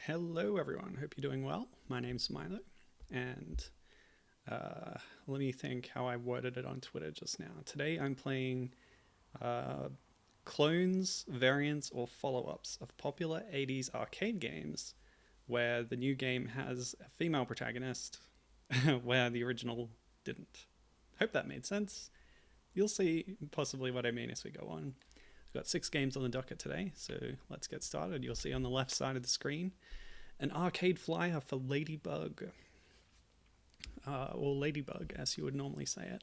Hello everyone, hope you're doing well. My name's Milo, and let me think how I worded it on Twitter just now. Today I'm playing uh, clones, variants, or follow-ups of popular 80s arcade games where the new game has a female protagonist where the original didn't. Hope that made sense. You'll see possibly what I mean as we go on. We've got 6 games on the docket today, so let's get started. You'll see on the left side of the screen an arcade flyer for Ladybug, or Ladybug as you would normally say it.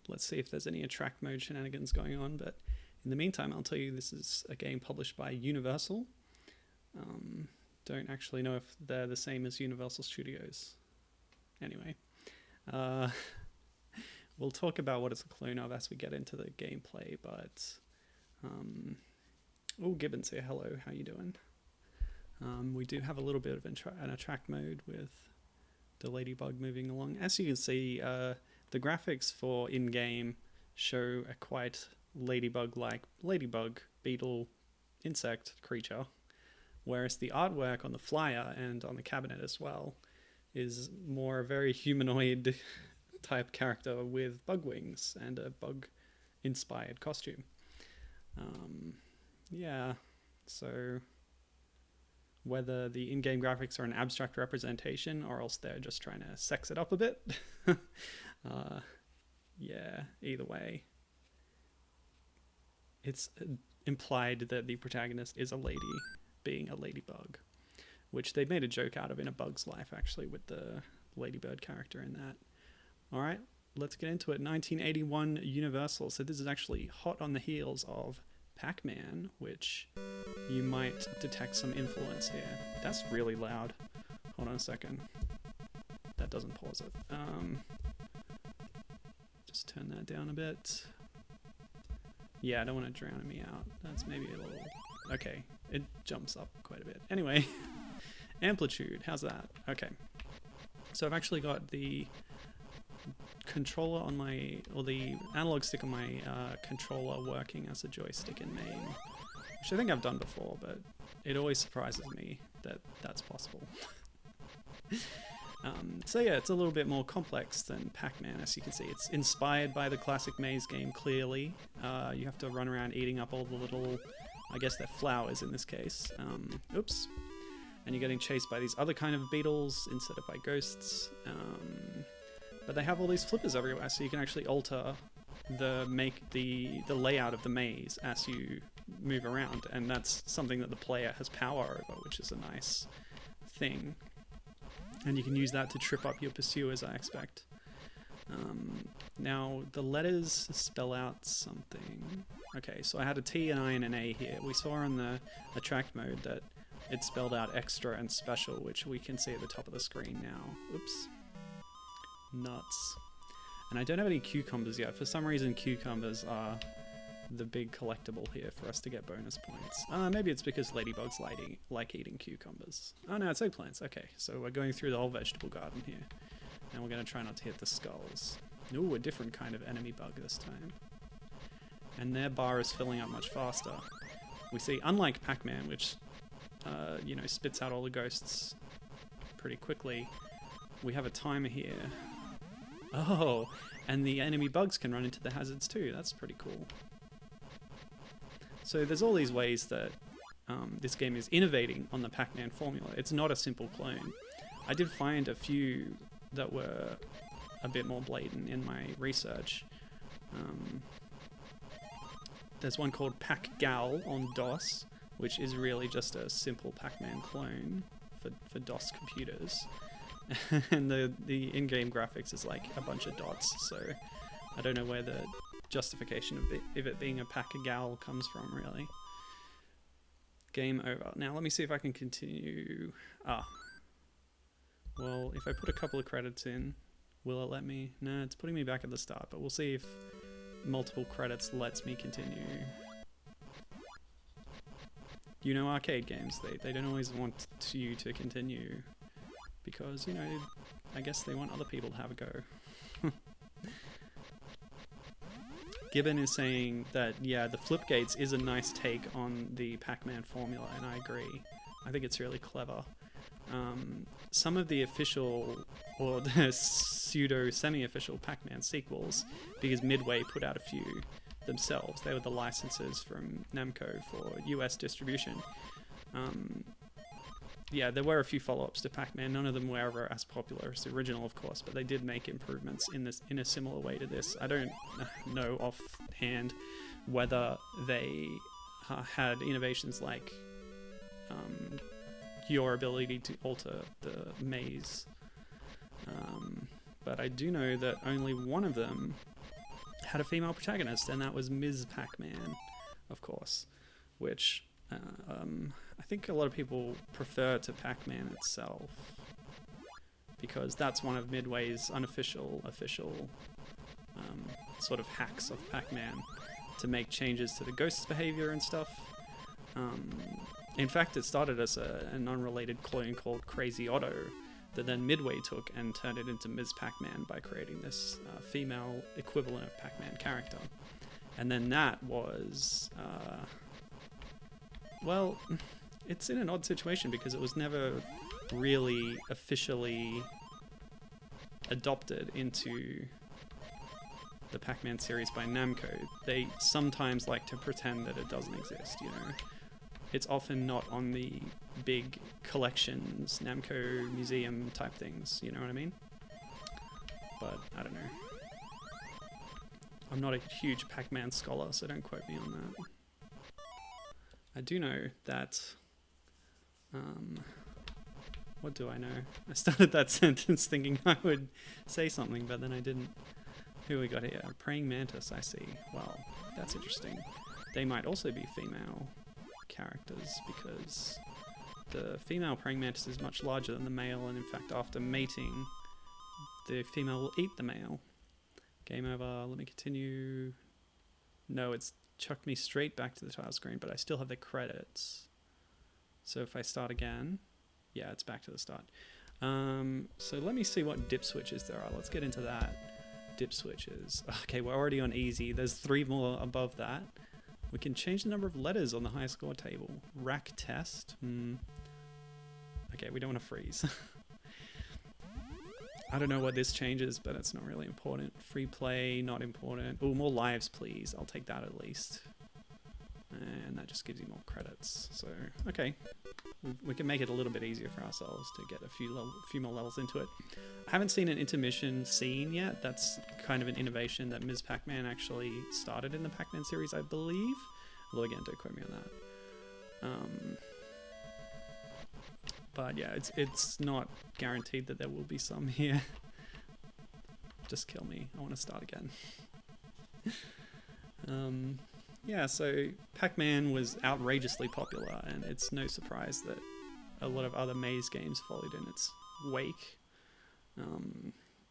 Let's see if there's any attract mode shenanigans going on, but in the meantime I'll tell you this is a game published by Universal. Don't actually know if they're the same as Universal Studios. Anyway, we'll talk about what it's a clone of as we get into the gameplay, but Gibbons here, hello, how you doing? We do have a little bit of an attract mode with the Ladybug moving along. As you can see, the graphics for in-game show a quite ladybug-like ladybug, beetle, insect creature, whereas the artwork on the flyer and on the cabinet as well is more a very humanoid type character with bug wings and a bug-inspired costume. Yeah, so whether the in-game graphics are an abstract representation or else they're just trying to sex it up a bit. Yeah, either way. It's implied that the protagonist is a lady, being a ladybug, which they made a joke out of in A Bug's Life, actually, with the ladybird character in that. Alright, let's get into it. 1981 Universal. So this is actually hot on the heels of Pac-Man, which you might detect some influence here. That's really loud. Hold on a second. That doesn't pause it. Just turn that down a bit. Yeah, I don't want it drowning me out. That's maybe a little... Okay, it jumps up quite a bit. Anyway, amplitude, how's that? Okay. So I've actually got the controller on my, or the analog stick on my controller working as a joystick in main, which I think I've done before, but it always surprises me that that's possible. So yeah, it's a little bit more complex than Pac-Man, as you can see. It's inspired by the classic maze game, clearly. You have to run around eating up all the little, I guess they're flowers in this case. Oops. And you're getting chased by these other kind of beetles instead of by ghosts. But they have all these flippers everywhere, so you can actually alter the layout of the maze as you move around, and that's something that the player has power over, which is a nice thing. And you can use that to trip up your pursuers, I expect. Now, the letters spell out something. Okay, so I had a T, an I, and an A here. We saw on the attract mode that it spelled out extra and special, which we can see at the top of the screen now. Oops. Nuts. And I don't have any cucumbers yet. For some reason, cucumbers are the big collectible here for us to get bonus points. Maybe it's because ladybugs like eating cucumbers. Oh no, it's eggplants. Okay, so we're going through the whole vegetable garden here. And we're going to try not to hit the skulls. Ooh, a different kind of enemy bug this time. And their bar is filling up much faster. We see, unlike Pac-Man, which, spits out all the ghosts pretty quickly, we have a timer here. Oh, and the enemy bugs can run into the hazards too. That's pretty cool. So there's all these ways that this game is innovating on the Pac-Man formula. It's not a simple clone. I did find a few that were a bit more blatant in my research. There's one called Pac-Gal on DOS, which is really just a simple Pac-Man clone for DOS computers. And the in-game graphics is like a bunch of dots, so I don't know where the justification of it being a Pac-Gal comes from, really. Game over. Now let me see if I can continue. Well, if I put a couple of credits in, will it let me? No, it's putting me back at the start, but we'll see if multiple credits lets me continue. You know, arcade games, they don't always want you to continue. Because, I guess they want other people to have a go. Gibbon is saying that, yeah, the flip gates is a nice take on the Pac-Man formula, and I agree. I think it's really clever. Some of the official or the pseudo semi-official Pac-Man sequels, because Midway put out a few themselves, they were the licensors from Namco for US distribution. Yeah, there were a few follow-ups to Pac-Man. None of them were ever as popular as the original, of course, but they did make improvements in a similar way to this. I don't know offhand whether they had innovations like your ability to alter the maze, but I do know that only one of them had a female protagonist, and that was Ms. Pac-Man, of course, which I think a lot of people prefer to Pac-Man itself, because that's one of Midway's official sort of hacks of Pac-Man, to make changes to the ghost's behavior and stuff. In fact, it started as an unrelated clone called Crazy Otto that then Midway took and turned it into Ms. Pac-Man by creating this female equivalent of Pac-Man character. And then that was... well, it's in an odd situation because it was never really officially adopted into the Pac-Man series by Namco. They sometimes like to pretend that it doesn't exist, you know. It's often not on the big collections, Namco museum type things, you know what I mean? But I don't know. I'm not a huge Pac-Man scholar, so don't quote me on that. I do know that... what do I know? I started that sentence thinking I would say something, but then I didn't. Who we got here? Praying Mantis, I see. Well, that's interesting. They might also be female characters, because the female praying mantis is much larger than the male, and in fact after mating the female will eat the male. Game over. Let me continue. No, it's chucked me straight back to the title screen, but I still have the credits. So if I start again, yeah, it's back to the start. So let me see what dip switches there are. Let's get into that. Dip switches. Okay, we're already on easy. There's 3 more above that. We can change the number of letters on the high score table. Rack test. Okay, we don't want to freeze. I don't know what this changes, but it's not really important. Free play, not important. Oh, more lives, please. I'll take that at least. And that just gives you more credits. So, okay. We can make it a little bit easier for ourselves to get a few more levels into it. I haven't seen an intermission scene yet. That's kind of an innovation that Ms. Pac-Man actually started in the Pac-Man series, I believe. Although again, don't quote me on that. But yeah, it's not guaranteed that there will be some here. Just kill me. I want to start again. Yeah, so Pac-Man was outrageously popular, and it's no surprise that a lot of other maze games followed in its wake.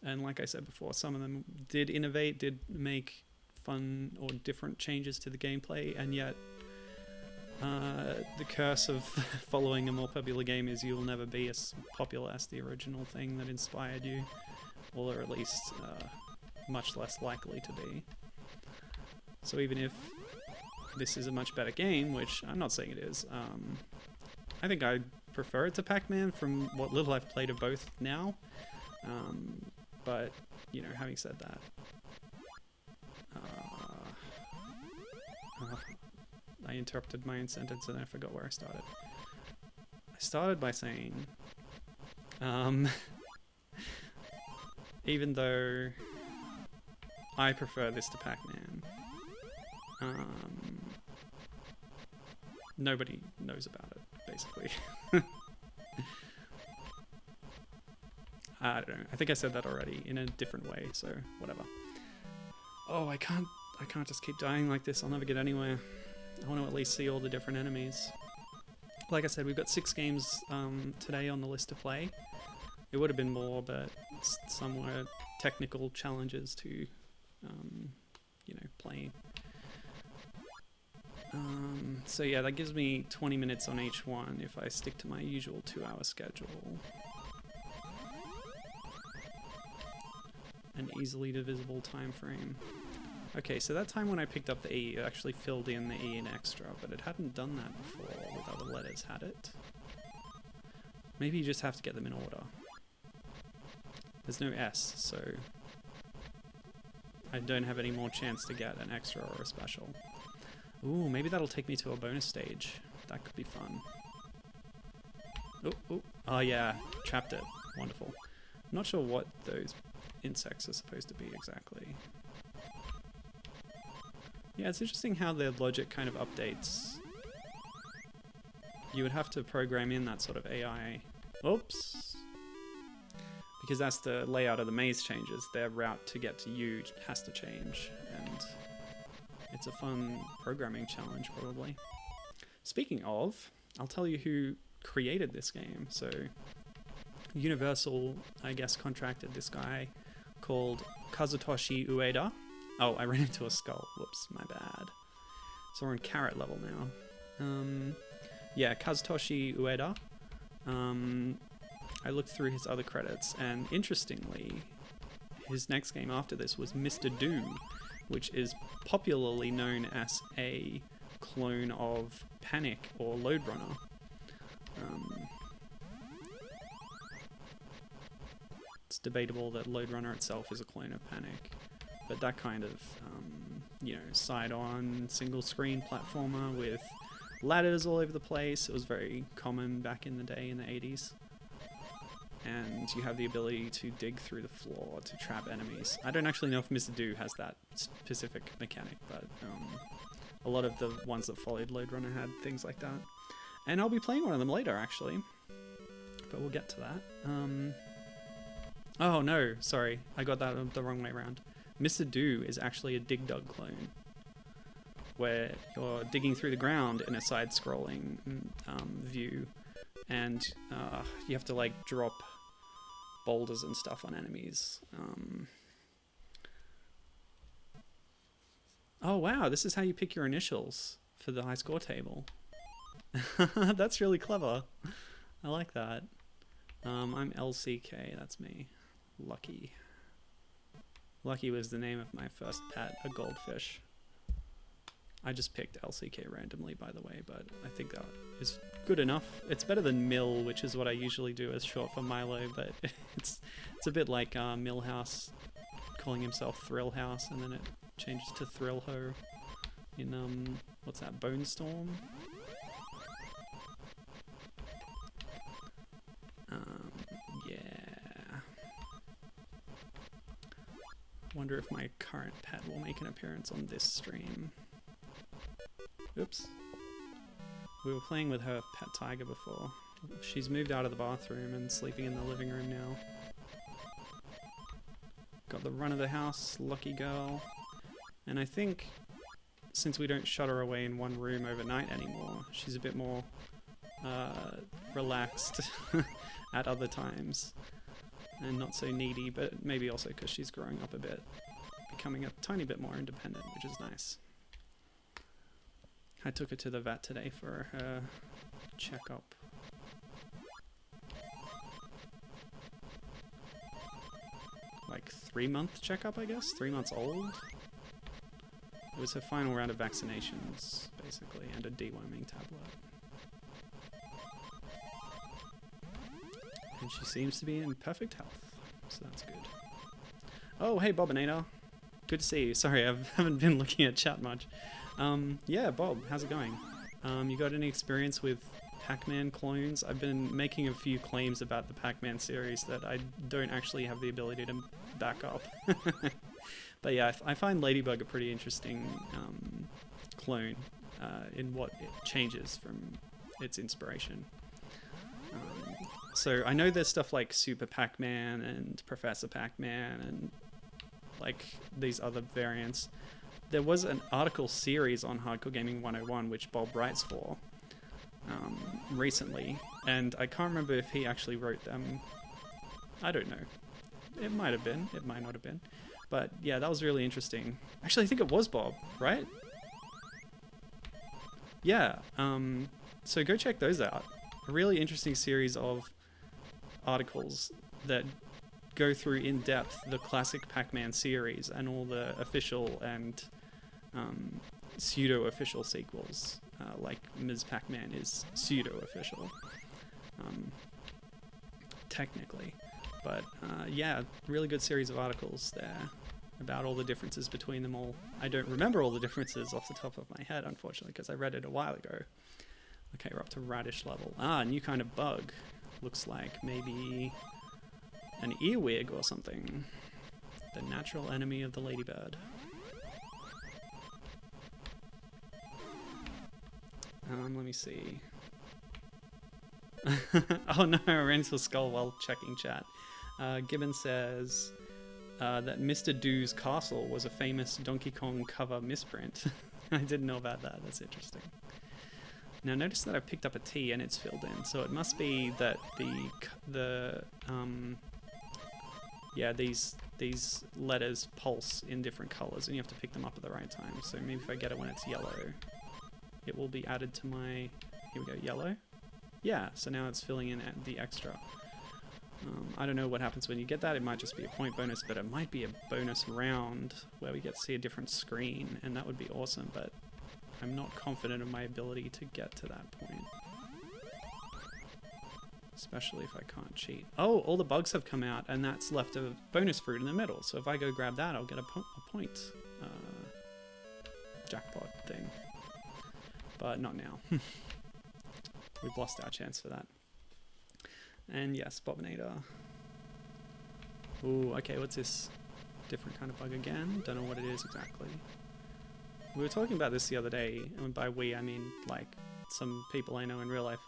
And like I said before, some of them did innovate, did make fun or different changes to the gameplay, and yet the curse of following a more popular game is you'll never be as popular as the original thing that inspired you, or at least much less likely to be. So even if this is a much better game, which I'm not saying it is, I think I prefer it to Pac-Man from what little I've played of both now. But, you know, having said that, I interrupted my own sentence and I forgot where I started. I started by saying, even though I prefer this to Pac-Man, nobody knows about it, basically. I don't know. I think I said that already in a different way, so whatever. Oh, I can't just keep dying like this. I'll never get anywhere. I want to at least see all the different enemies. Like I said, we've got 6 games today on the list to play. It would have been more, but some were technical challenges to, you know, playing. So yeah, that gives me 20 minutes on each one if I stick to my usual 2-hour schedule. An easily divisible time frame. Okay, so that time when I picked up the E, it actually filled in the E in extra, but it hadn't done that before with other letters, had it? Maybe you just have to get them in order. There's no S, so I don't have any more chance to get an extra or a special. Ooh, maybe that'll take me to a bonus stage. That could be fun. Oh yeah, trapped it. Wonderful. I'm not sure what those insects are supposed to be exactly. Yeah, it's interesting how their logic kind of updates. You would have to program in that sort of AI. Oops. Because as the layout of the maze changes, their route to get to you has to change, and it's a fun programming challenge, probably. Speaking of, I'll tell you who created this game. So, Universal, I guess, contracted this guy called Kazutoshi Ueda. Oh, I ran into a skull. Whoops, my bad. So we're on carrot level now. Yeah, Kazutoshi Ueda. I looked through his other credits, and interestingly, his next game after this was Mr. Doom, which is popularly known as a clone of Panic or Lode Runner. It's debatable that Lode Runner itself is a clone of Panic, but that kind of, you know, side-on, single-screen platformer with ladders all over the place. It was very common back in the day in the 80s. And you have the ability to dig through the floor to trap enemies. I don't actually know if Mr. Do has that specific mechanic, but a lot of the ones that followed Lode Runner had things like that. And I'll be playing one of them later, actually. But we'll get to that. Oh no, sorry. I got that the wrong way around. Mr. Do is actually a Dig Dug clone, where you're digging through the ground in a side-scrolling view, and you have to like drop boulders and stuff on enemies. Oh wow, this is how you pick your initials for the high score table. That's really clever. I like that. I'm LCK, that's me. Lucky. Lucky was the name of my first pet, a goldfish. I just picked LCK randomly, by the way, but I think that is good enough. It's better than Mill, which is what I usually do as short for Milo, but it's a bit like Millhouse calling himself Thrill House, and then it changes to Thrill Ho in, what's that, Bone Storm? Yeah. Wonder if my current pet will make an appearance on this stream. Oops. We were playing with her pet tiger before. She's moved out of the bathroom and sleeping in the living room now. Got the run of the house, lucky girl. And I think since we don't shut her away in one room overnight anymore, she's a bit more relaxed at other times. And not so needy, but maybe also because she's growing up a bit. Becoming a tiny bit more independent, which is nice. I took her to the vet today for her checkup. Like 3-month checkup, I guess? 3 months old? It was her final round of vaccinations, basically, and a deworming tablet. And she seems to be in perfect health, so that's good. Oh, hey Bobinator. Good to see you. Sorry, I haven't been looking at chat much. Yeah, Bob, how's it going? You got any experience with Pac-Man clones? I've been making a few claims about the Pac-Man series that I don't actually have the ability to back up. But yeah, I find Ladybug a pretty interesting clone in what it changes from its inspiration. So I know there's stuff like Super Pac-Man and Professor Pac-Man and like these other variants. There was an article series on Hardcore Gaming 101 which Bob writes for recently, and I can't remember if he actually wrote them. I don't know. It might have been. It might not have been. But yeah, that was really interesting. Actually, I think it was Bob, right? Yeah. So go check those out. A really interesting series of articles that go through in depth the classic Pac-Man series and all the official and pseudo-official sequels, like Ms. Pac-Man is pseudo-official. technically. But yeah, really good series of articles there about all the differences between them all. I don't remember all the differences off the top of my head, unfortunately, because I read it a while ago. Okay, we're up to radish level. Ah, new kind of bug. Looks like maybe an earwig or something. The natural enemy of the ladybird. Let me see. Oh no, I ran into a skull while checking chat. Gibbon says that Mr. Do's Castle was a famous Donkey Kong cover misprint. I didn't know about that. That's interesting. Now notice that I've picked up a T and it's filled in, so it must be that these letters pulse in different colors, and you have to pick them up at the right time. So maybe if I get it when it's yellow, it will be added to my. Here we go, yellow. Yeah, so now it's filling in the extra. I don't know what happens when you get that. It might just be a point bonus, but it might be a bonus round where we get to see a different screen, and that would be awesome, but I'm not confident of my ability to get to that point. Especially if I can't cheat. Oh, all the bugs have come out, and that's left a bonus fruit in the middle. So if I go grab that, I'll get a point jackpot thing. But not now. We've lost our chance for that. And yes, Bobinator. Ooh, okay, what's this? Different kind of bug again? Don't know what it is exactly. We were talking about this the other day, and by we I mean like some people I know in real life.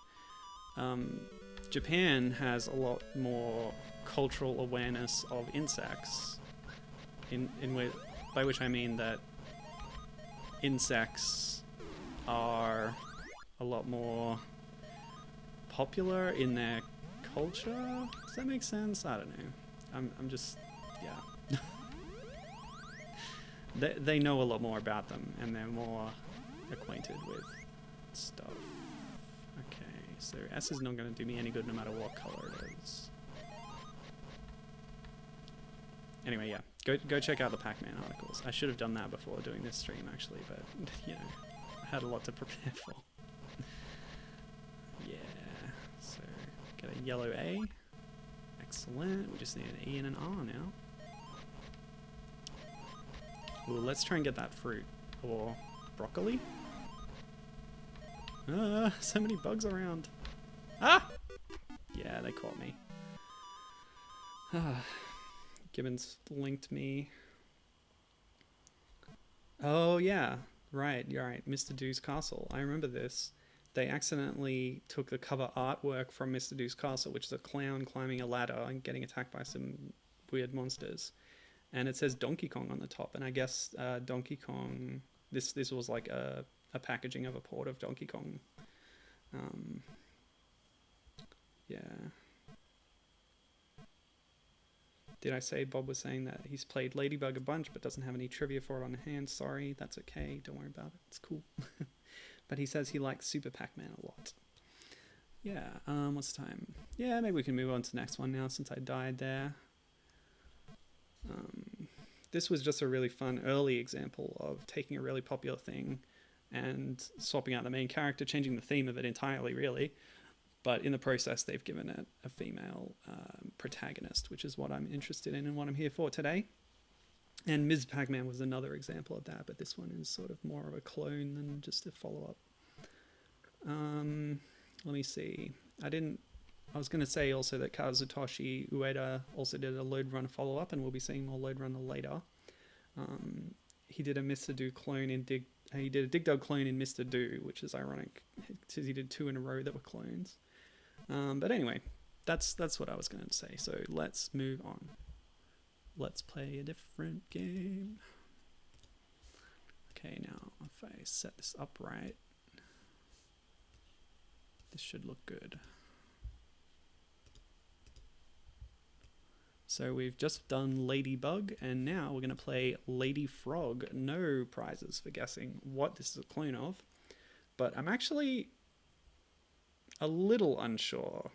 Japan has a lot more cultural awareness of insects, by which I mean that insects are a lot more popular in their culture. Does that make sense? I don't know. I'm just, yeah. They know a lot more about them, and they're more acquainted with stuff. Okay, so S is not going to do me any good no matter what color it is. Anyway, yeah, go check out the Pac-Man articles. I should have done that before doing this stream, actually, but, you know, I had a lot to prepare for. Yeah, so get a yellow A. Excellent. We just need an E and an R now. Ooh, let's try and get that fruit. Or broccoli? So many bugs around. Ah! Yeah, they caught me. Gibbons linked me. Oh, yeah. Right, you're right. Mr. Do's Castle. I remember this. They accidentally took the cover artwork from Mr. Do's Castle, which is a clown climbing a ladder and getting attacked by some weird monsters. And it says Donkey Kong on the top, and I guess Donkey Kong, this was like a packaging of a port of Donkey Kong. Yeah. Did I say Bob was saying that he's played Ladybug a bunch but doesn't have any trivia for it on hand? Sorry, that's okay, don't worry about it, it's cool. But he says he likes Super Pac-Man a lot. Yeah, what's the time? Yeah, maybe we can move on to the next one now since I died there. This was just a really fun early example of taking a really popular thing and swapping out the main character, changing the theme of it entirely, really. But in the process, they've given it a female protagonist, which is what I'm interested in and what I'm here for today. And Ms. Pac-Man was another example of that, but this one is sort of more of a clone than just a follow-up. Let me see. I was going to say also that Kazutoshi Ueda also did a Lode Runner follow-up, and we'll be seeing more Lode Runner later. He did a Mr. Do clone in he did a Dig Dug clone in Mr. Do, which is ironic, because he did 2 in a row that were clones. But anyway, that's what I was going to say. So let's move on. Let's play a different game. Okay, now if I set this up right, this should look good. So we've just done Ladybug, and now we're going to play Lady Frog. No prizes for guessing what this is a clone of, but I'm actually a little unsure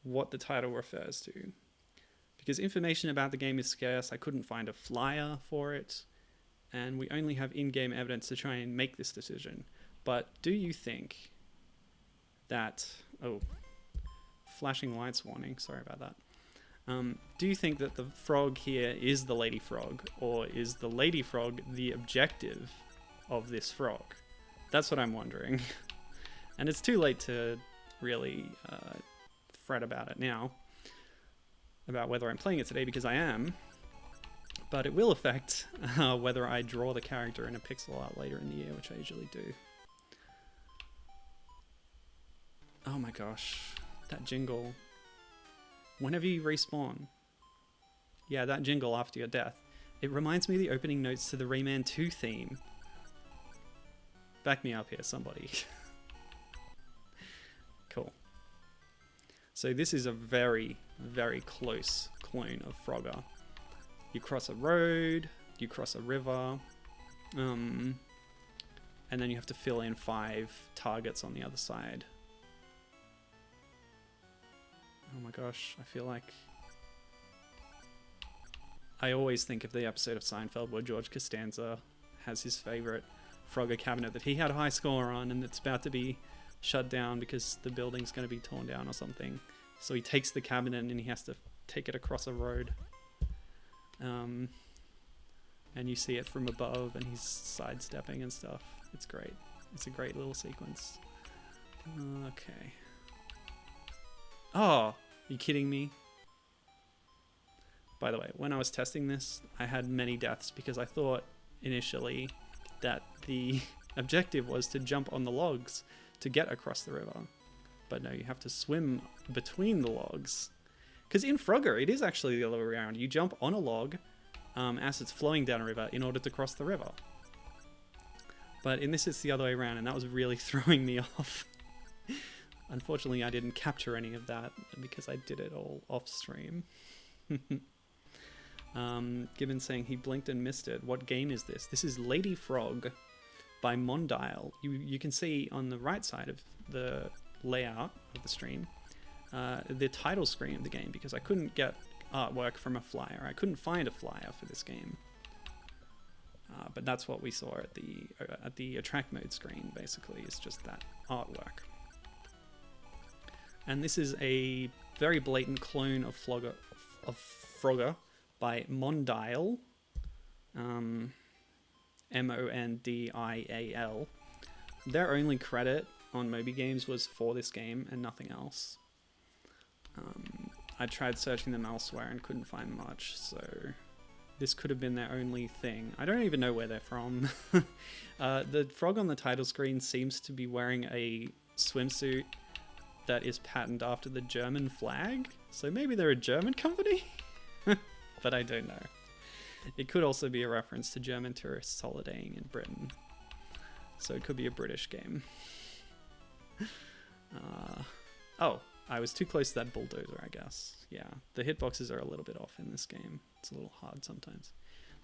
what the title refers to, because information about the game is scarce. I couldn't find a flyer for it, and we only have in-game evidence to try and make this decision. But do you think that... Oh, flashing lights warning. Sorry about that. Do you think that the frog here is the lady frog, or is the lady frog the objective of this frog? That's what I'm wondering. And it's too late to really fret about it now, about whether I'm playing it today, because I am, but it will affect whether I draw the character in a pixel art later in the year, which I usually do. Oh my gosh, that jingle. Whenever you respawn. Yeah, that jingle after your death. It reminds me of the opening notes to the Rayman 2 theme. Back me up here, somebody. Cool. So this is a very, very close clone of Frogger. You cross a road, you cross a river, and then you have to fill in 5 targets on the other side. Oh my gosh, I feel like... I always think of the episode of Seinfeld where George Costanza has his favorite Frogger cabinet that he had a high score on, and it's about to be shut down because the building's going to be torn down or something. So he takes the cabinet and he has to take it across a road. And you see it from above and he's sidestepping and stuff. It's great. It's a great little sequence. Okay. Oh, are you kidding me? By the way, when I was testing this, I had many deaths because I thought initially that the objective was to jump on the logs to get across the river. But no, you have to swim between the logs. Because in Frogger, it is actually the other way around. You jump on a log as it's flowing down a river in order to cross the river. But in this, it's the other way around, and that was really throwing me off. Unfortunately, I didn't capture any of that because I did it all off stream. Gibbon saying he blinked and missed it. What game is this? This is Lady Frog by Mondial. You can see on the right side of the layout of the stream the title screen of the game, because I couldn't get artwork from a flyer. I couldn't find a flyer for this game. But that's what we saw at the attract mode screen, basically, is just that artwork. And this is a very blatant clone of Frogger by Mondial, M-O-N-D-I-A-L. Their only credit on Moby Games was for this game and nothing else. I tried searching them elsewhere and couldn't find much, so this could have been their only thing. I don't even know where they're from. The frog on the title screen seems to be wearing a swimsuit that is patterned after the German flag, so maybe they're a German company? But I don't know. It could also be a reference to German tourists holidaying in Britain, so it could be a British game. Oh, I was too close to that bulldozer, I guess. Yeah, the hitboxes are a little bit off in this game. It's a little hard sometimes.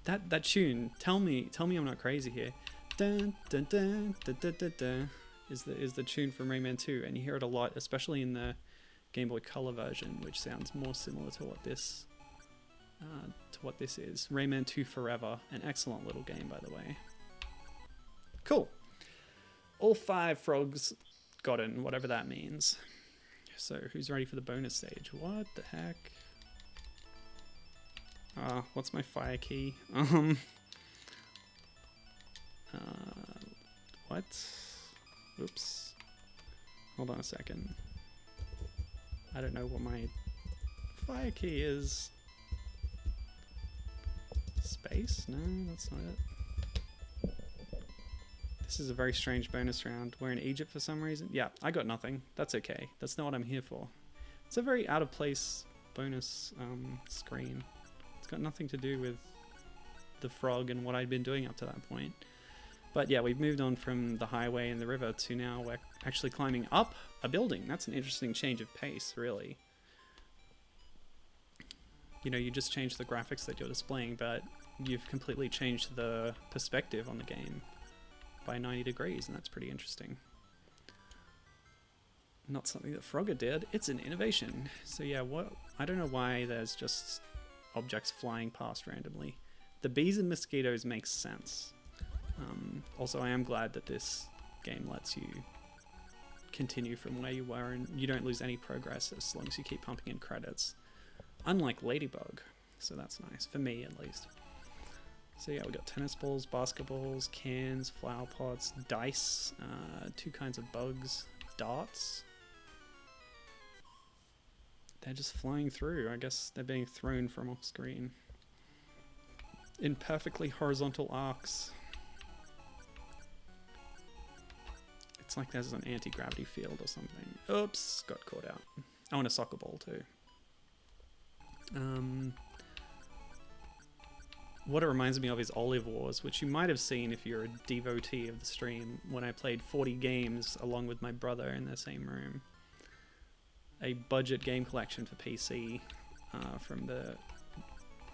That tune, tell me I'm not crazy here. Dun, dun, dun, dun, dun, dun, dun, is the tune from Rayman 2, and you hear it a lot, especially in the Game Boy Color version, which sounds more similar to what this is. Rayman 2 Forever, an excellent little game, by the way. Cool. All 5 frogs gotten, whatever that means. So who's ready for the bonus stage? What the heck? What's my fire key? What? Oops. Hold on a second. I don't know what my fire key is. Space? No, that's not it. This is a very strange bonus round. We're in Egypt for some reason. Yeah, I got nothing. That's okay. That's not what I'm here for. It's a very out of place bonus screen. It's got nothing to do with the frog and what I'd been doing up to that point. But yeah, we've moved on from the highway and the river to now we're actually climbing up a building. That's an interesting change of pace, really. You know, you just changed the graphics that you're displaying, but you've completely changed the perspective on the game by 90 degrees, and that's pretty interesting. Not something that Frogger did. It's an innovation. So yeah, I don't know why there's just objects flying past randomly. The bees and mosquitoes makes sense. Also, I am glad that this game lets you continue from where you were, and you don't lose any progress as long as you keep pumping in credits. Unlike Ladybug, so that's nice, for me at least. So yeah, we got tennis balls, basketballs, cans, flower pots, dice, 2 kinds of bugs, darts. They're just flying through. I guess they're being thrown from off screen in perfectly horizontal arcs. It's like there's an anti-gravity field or something. Oops, got caught out. I want a soccer ball too. What it reminds me of is Olive Wars, which you might have seen if you're a devotee of the stream, when I played 40 games along with my brother in the same room. A budget game collection for PC from the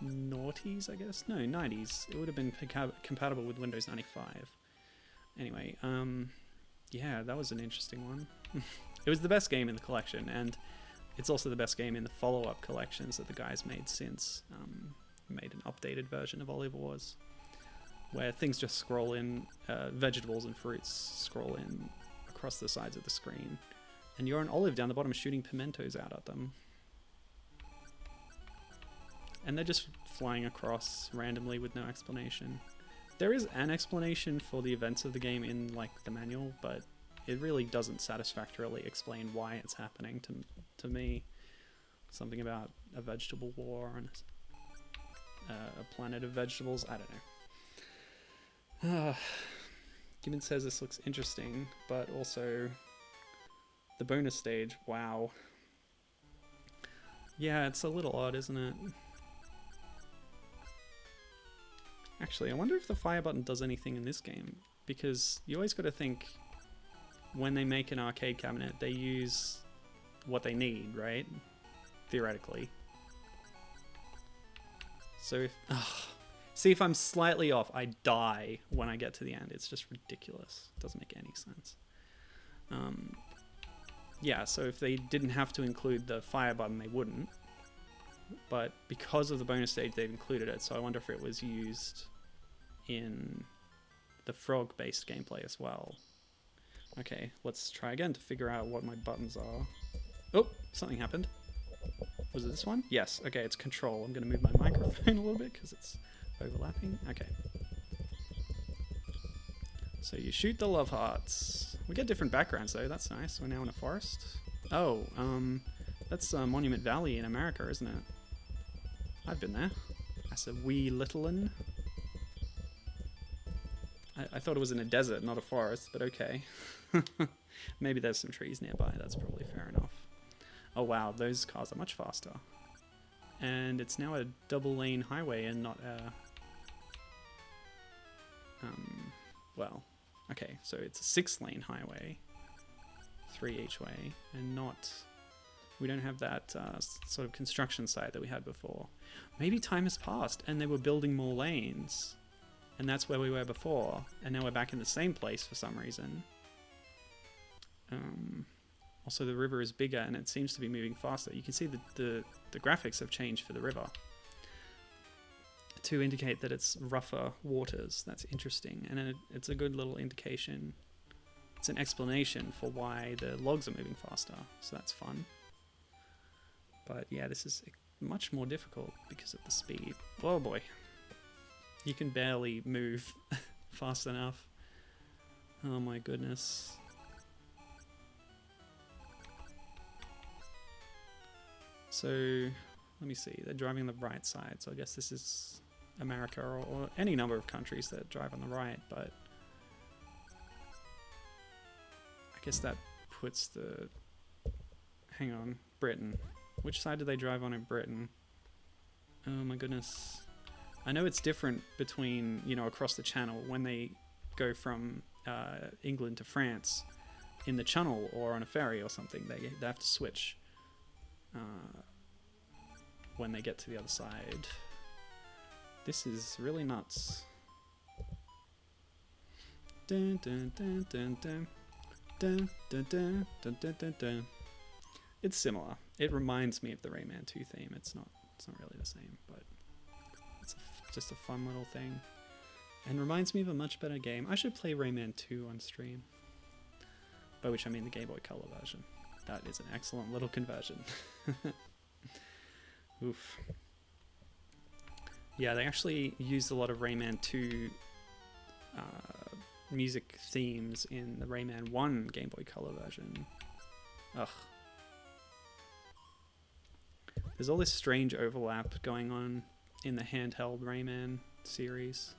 noughties, I guess? No, 90s. It would have been compatible with Windows 95. Anyway, yeah, that was an interesting one. It was the best game in the collection, and it's also the best game in the follow-up collections that the guys made since. Made an updated version of Olive Wars, where things just scroll in, vegetables and fruits scroll in across the sides of the screen, and you're an olive down the bottom shooting pimentos out at them. And they're just flying across randomly with no explanation. There is an explanation for the events of the game in like the manual, but it really doesn't satisfactorily explain why it's happening to me. Something about a vegetable war and a planet of vegetables. I don't know. Gibbon says this looks interesting, but also the bonus stage, wow. Yeah, it's a little odd, isn't it? Actually, I wonder if the fire button does anything in this game, because you always got to think when they make an arcade cabinet, they use what they need, right? Theoretically. So if... see, if I'm slightly off, I die when I get to the end. It's just ridiculous. It doesn't make any sense. Yeah, so if they didn't have to include the fire button, they wouldn't. But because of the bonus stage, they've included it. So I wonder if it was used in the frog-based gameplay as well. Okay, let's try again to figure out what my buttons are. Oh, something happened. Was it this one? Yes. Okay, it's control. I'm going to move my microphone a little bit because it's overlapping. Okay. So you shoot the love hearts. We get different backgrounds though. That's nice. We're now in a forest. Oh, that's Monument Valley in America, isn't it? I've been there. That's a wee little one. I thought it was in a desert, not a forest, but okay. Maybe there's some trees nearby. That's probably fair enough. Oh wow, those cars are much faster. And it's now a double-lane highway and not a... well, okay, so it's a 6-lane highway. 3 each way, and not... We don't have that sort of construction site that we had before. Maybe time has passed and they were building more lanes. And that's where we were before. And now we're back in the same place for some reason. Also, the river is bigger and it seems to be moving faster. You can see that the graphics have changed for the river to indicate that it's rougher waters. That's interesting. And it's a good little indication. It's an explanation for why the logs are moving faster. So that's fun. But yeah, this is much more difficult because of the speed. Oh boy. You can barely move fast enough. Oh my goodness. So, let me see. They're driving on the right side. So I guess this is America or any number of countries that drive on the right. But I guess that puts the... Hang on. Britain. Which side do they drive on in Britain? Oh my goodness. I know it's different between, you know, across the channel when they go from England to France in the channel or on a ferry or something. They have to switch when they get to the other side. This is really nuts. Dun, dun, dun, dun, dun. Dun, dun, dun, dun, dun, dun, dun. It's similar. It reminds me of the Rayman 2 theme. It's not really the same, but it's just a fun little thing. And reminds me of a much better game. I should play Rayman 2 on stream. by which I mean the Game Boy Color version. That is an excellent little conversion. Oof. Yeah, they actually used a lot of Rayman 2 music themes in the Rayman 1 Game Boy Color version. Ugh. There's all this strange overlap going on in the handheld Rayman series,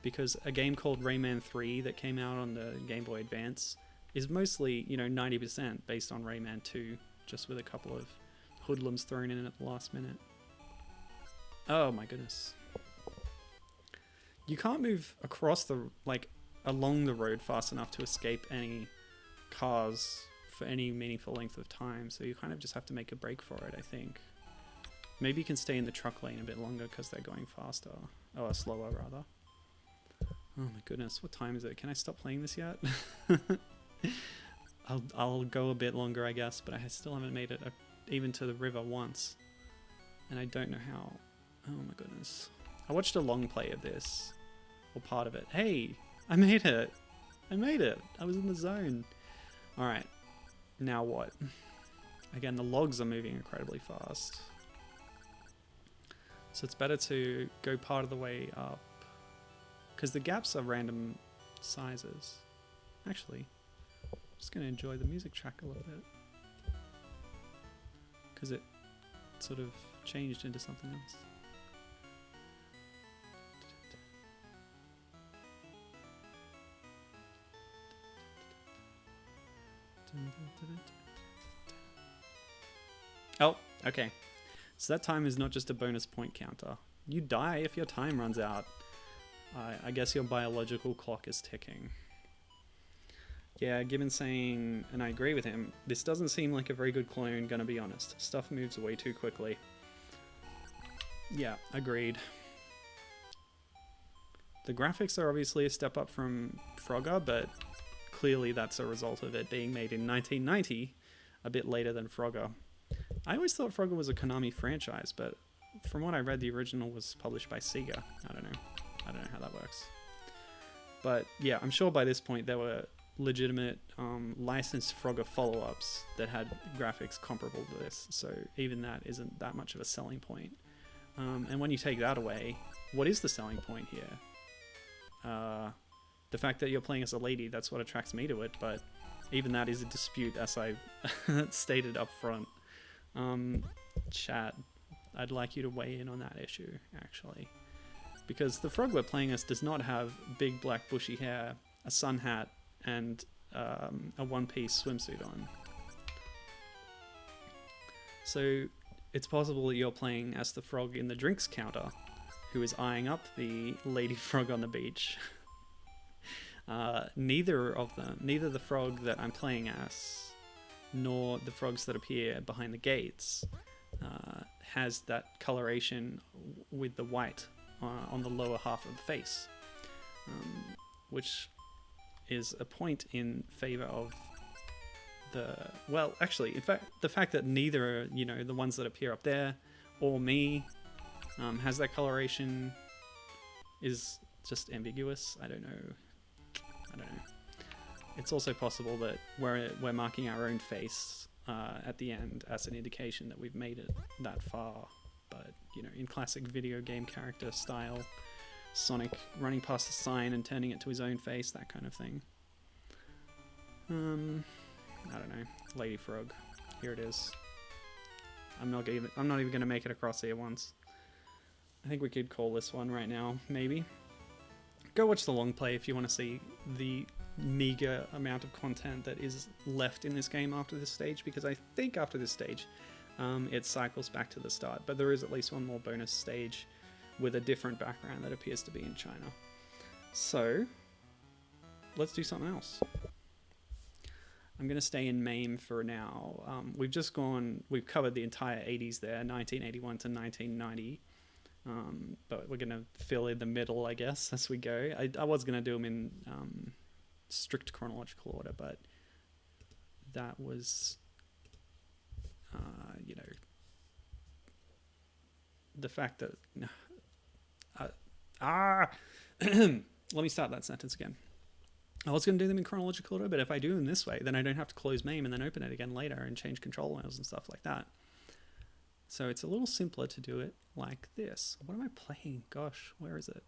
because a game called Rayman 3 that came out on the Game Boy Advance is mostly, 90% based on Rayman 2, just with a couple of hoodlums thrown in at the last minute. Oh my goodness. You can't move across along the road fast enough to escape any cars for any meaningful length of time, so you kind of just have to make a break for it, I think. Maybe you can stay in the truck lane a bit longer because they're going faster. Oh, slower rather. Oh my goodness, what time is it? Can I stop playing this yet? I'll go a bit longer, I guess, but I still haven't made it even to the river once. And I don't know how. Oh my goodness. I watched a long play of this, or part of it. Hey, I made it. I made it. I was in the zone. Alright, now what? Again, the logs are moving incredibly fast. So it's better to go part of the way up, because the gaps are random sizes. Actually, I'm just going to enjoy the music track a little bit, because it sort of changed into something else. Oh, okay. So that time is not just a bonus point counter. You die if your time runs out. I guess your biological clock is ticking. Yeah, Gibbon saying, and I agree with him, this doesn't seem like a very good clone, gonna be honest. Stuff moves way too quickly. Yeah, agreed. The graphics are obviously a step up from Frogger, but clearly that's a result of it being made in 1990, a bit later than Frogger. I always thought Frogger was a Konami franchise, but from what I read, the original was published by Sega. I don't know how that works. But yeah, I'm sure by this point there were legitimate licensed Frogger follow-ups that had graphics comparable to this, so even that isn't that much of a selling point. And when you take that away, what is the selling point here? The fact that you're playing as a lady, that's what attracts me to it, but even that is a dispute, as I've stated up front. Chat, I'd like you to weigh in on that issue, actually. Because the frog we're playing as does not have big black bushy hair, a sun hat, and a one-piece swimsuit on. So it's possible that you're playing as the frog in the drinks counter, who is eyeing up the lady frog on the beach. Neither the frog that I'm playing as, nor the frogs that appear behind the gates, has that coloration with the white on the lower half of the face, which is a point in favor of in fact, the fact that neither, the ones that appear up there or me has that coloration is just ambiguous. I don't know. It's also possible that we're marking our own face at the end as an indication that we've made it that far. But, in classic video game character style, Sonic running past the sign and turning it to his own face, that kind of thing. I don't know. Lady Frog. Here it is. I'm not even going to make it across here once. I think we could call this one right now, maybe. Go watch the long play if you want to see the meager amount of content that is left in this game after this stage, because I think after this stage it cycles back to the start, but there is at least one more bonus stage with a different background that appears to be in China. So let's do something else. I'm going to stay in MAME for now. We've covered the entire 80s there, 1981 to 1990. But we're going to fill in the middle, I guess, as we go. I was going to do them in strict chronological order, but that was, the fact that... let me start that sentence again. I was going to do them in chronological order, but if I do them this way, then I don't have to close MAME and then open it again later and change control wheels and stuff like that. So it's a little simpler to do it like this. What am I playing? Gosh, where is it?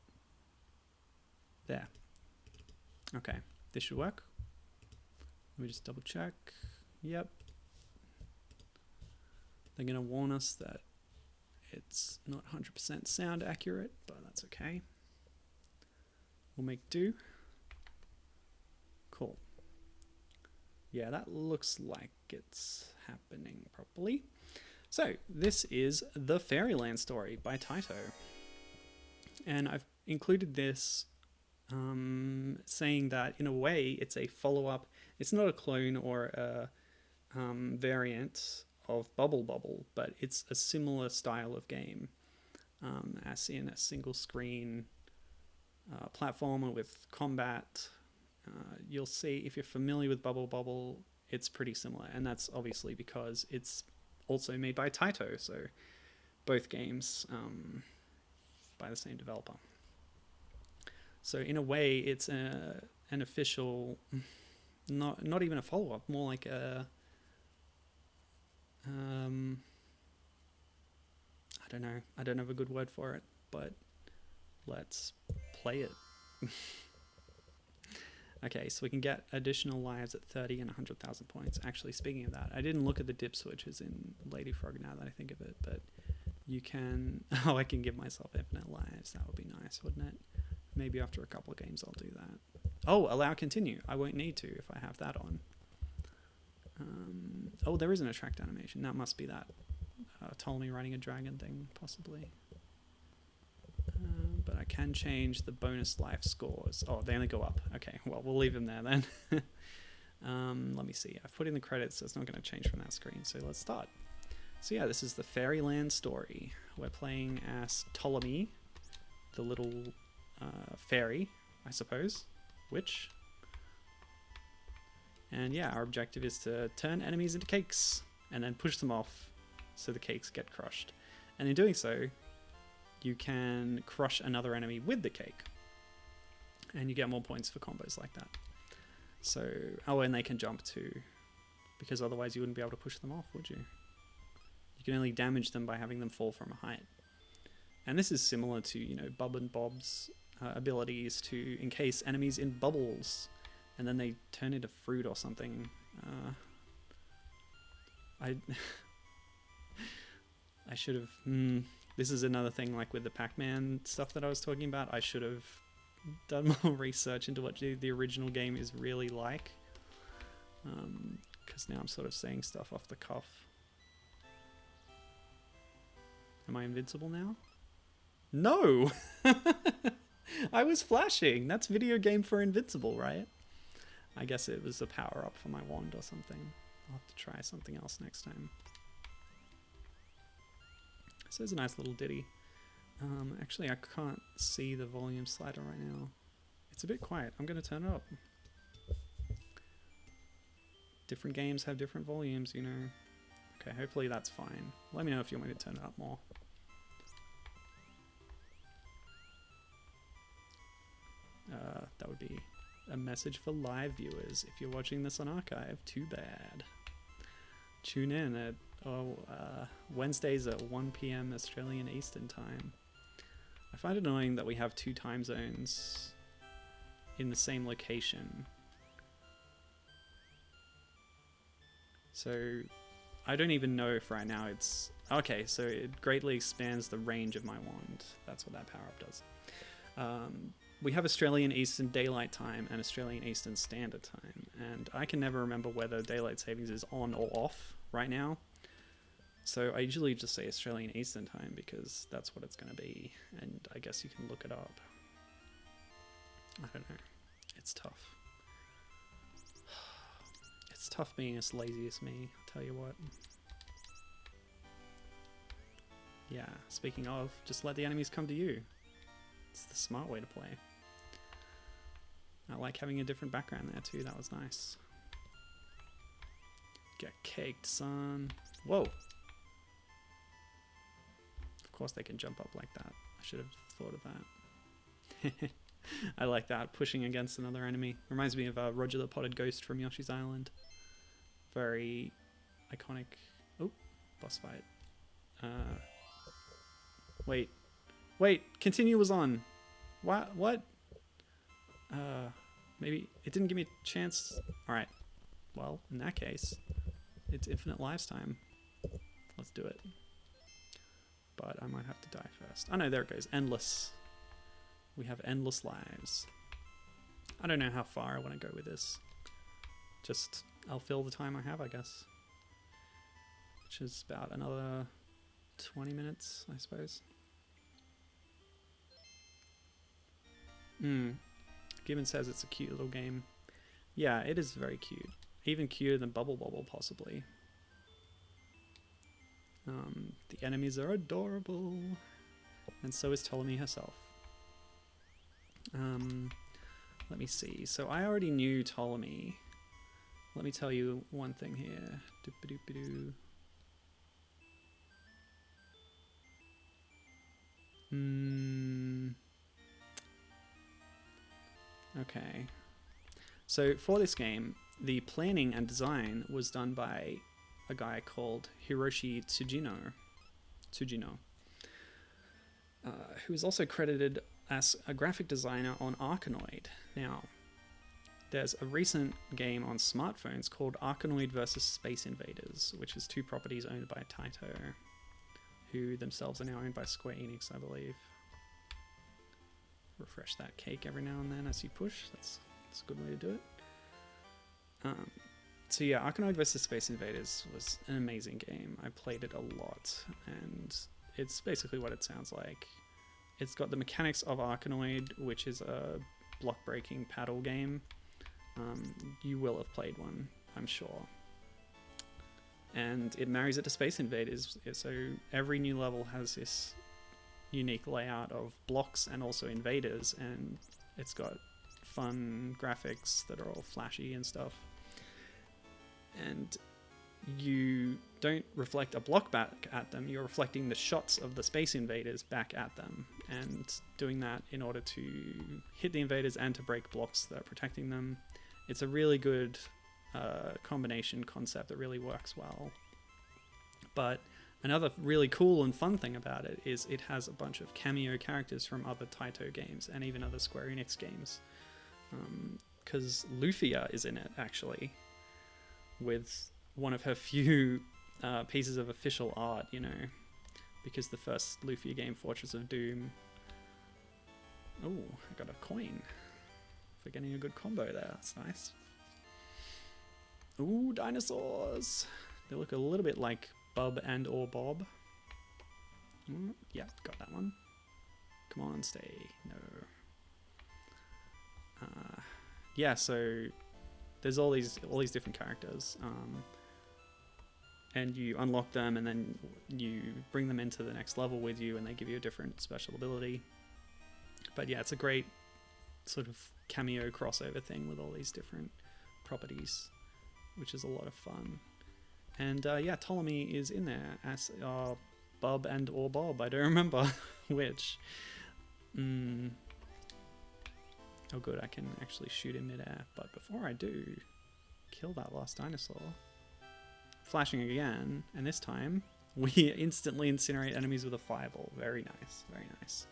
There. Okay, this should work. Let me just double check. Yep. They're going to warn us that it's not 100% sound accurate, but that's okay. We'll make do. Cool. Yeah, that looks like it's happening properly. So this is The Fairyland Story by Taito. And I've included this saying that in a way it's a follow-up. It's not a clone or a variant of Bubble Bobble, but it's a similar style of game, as in a single screen platformer with combat. You'll see, if you're familiar with Bubble Bobble, it's pretty similar, and that's obviously because it's also made by Taito, so both games by the same developer. So in a way, it's an official, not even a follow-up, more like a I don't have a good word for it, but let's play it. Okay, so we can get additional lives at 30 and 100,000 points. Actually, speaking of that, I didn't look at the dip switches in Lady Frog now that I think of it, but you can... Oh, I can give myself infinite lives. That would be nice, wouldn't it? Maybe after a couple of games I'll do that. Oh, allow continue. I won't need to if I have that on. Oh, there is an attract animation. That must be that Ptolemy riding a dragon thing, possibly. But I can change the bonus life scores. Oh, they only go up. Okay, well, we'll leave them there then. Let me see. I've put in the credits, so it's not going to change from that screen. So let's start. So yeah, this is the Fairyland Story. We're playing as Ptolemy, the little fairy, I suppose, witch. And yeah, our objective is to turn enemies into cakes and then push them off so the cakes get crushed. And in doing so, you can crush another enemy with the cake. And you get more points for combos like that. So, oh, and they can jump too, because otherwise you wouldn't be able to push them off, would you? You can only damage them by having them fall from a height. And this is similar to, you know, Bub and Bob's abilities to encase enemies in bubbles, and then they turn into fruit or something. I should have... This is another thing, like with the Pac-Man stuff that I was talking about. I should have done more research into what the original game is really like. Because now I'm sort of saying stuff off the cuff. Am I invincible now? No! I was flashing! That's video game for invincible, right? I guess it was a power-up for my wand or something. I'll have to try something else next time. So there's a nice little ditty. Actually, I can't see the volume slider right now. It's a bit quiet. I'm going to turn it up. Different games have different volumes, you know. Okay, hopefully that's fine. Let me know if you want me to turn it up more. That would be a message for live viewers. If you're watching this on archive, too bad. Tune in at Wednesdays at 1 PM Australian Eastern Time. I find it annoying that we have two time zones in the same location. So I don't even know if right now it's... Okay, so it greatly expands the range of my wand. That's what that power-up does. We have Australian Eastern Daylight Time and Australian Eastern Standard Time, and I can never remember whether Daylight Savings is on or off right now. So I usually just say Australian Eastern Time because that's what it's going to be, and I guess you can look it up. I don't know. It's tough. It's tough being as lazy as me, I'll tell you what. Yeah, speaking of, just let the enemies come to you. It's the smart way to play. I like having a different background there too, that was nice. Get caked, son. Whoa! Of course they can jump up like that. I should have thought of that. I like that, pushing against another enemy. Reminds me of Roger the Potted Ghost from Yoshi's Island. Very iconic. Oh, boss fight. Wait, continue was on. What? Maybe it didn't give me a chance. Alright, well, in that case, it's infinite lives time. Let's do it. But I might have to die first. Oh no, there it goes. Endless. We have endless lives. I don't know how far I want to go with this. Just, I'll fill the time I have, I guess. Which is about another 20 minutes, I suppose. Gibbon says it's a cute little game. Yeah, it is very cute. Even cuter than Bubble Bobble, possibly. The enemies are adorable. And so is Ptolemy herself. Let me see. So I already knew Ptolemy. Let me tell you one thing here. Doop-a-doop-a-doo. Okay. So for this game, the planning and design was done by a guy called Hiroshi Tsujino, who is also credited as a graphic designer on Arkanoid. Now, there's a recent game on smartphones called Arkanoid vs. Space Invaders, which is two properties owned by Taito, who themselves are now owned by Square Enix, I believe. Refresh that cake every now and then as you push. That's a good way to do it. So yeah, Arkanoid vs. Space Invaders was an amazing game. I played it a lot, and it's basically what it sounds like. It's got the mechanics of Arkanoid, which is a block-breaking paddle game. You will have played one, I'm sure. And it marries it to Space Invaders, so every new level has this unique layout of blocks and also invaders, and it's got fun graphics that are all flashy and stuff. And you don't reflect a block back at them, you're reflecting the shots of the Space Invaders back at them, and doing that in order to hit the invaders and to break blocks that are protecting them. It's a really good combination concept that really works well. But another really cool and fun thing about it is it has a bunch of cameo characters from other Taito games and even other Square Enix games. Because Lufia is in it, actually, with one of her few pieces of official art, you know, because the first Lufia game, Fortress of Doom... Oh, I got a coin for getting a good combo there. That's nice. Ooh, dinosaurs! They look a little bit like Bub and or Bob. Yeah, got that one. Come on, stay. No. Yeah, so there's all these different characters, and you unlock them, and then you bring them into the next level with you, and they give you a different special ability. But yeah, it's a great sort of cameo crossover thing with all these different properties, which is a lot of fun. And yeah, Ptolemy is in there as Bub and or Bob. I don't remember which. Oh good, I can actually shoot in midair. But before I do, kill that last dinosaur. Flashing again, and this time we instantly incinerate enemies with a fireball. Very nice, very nice.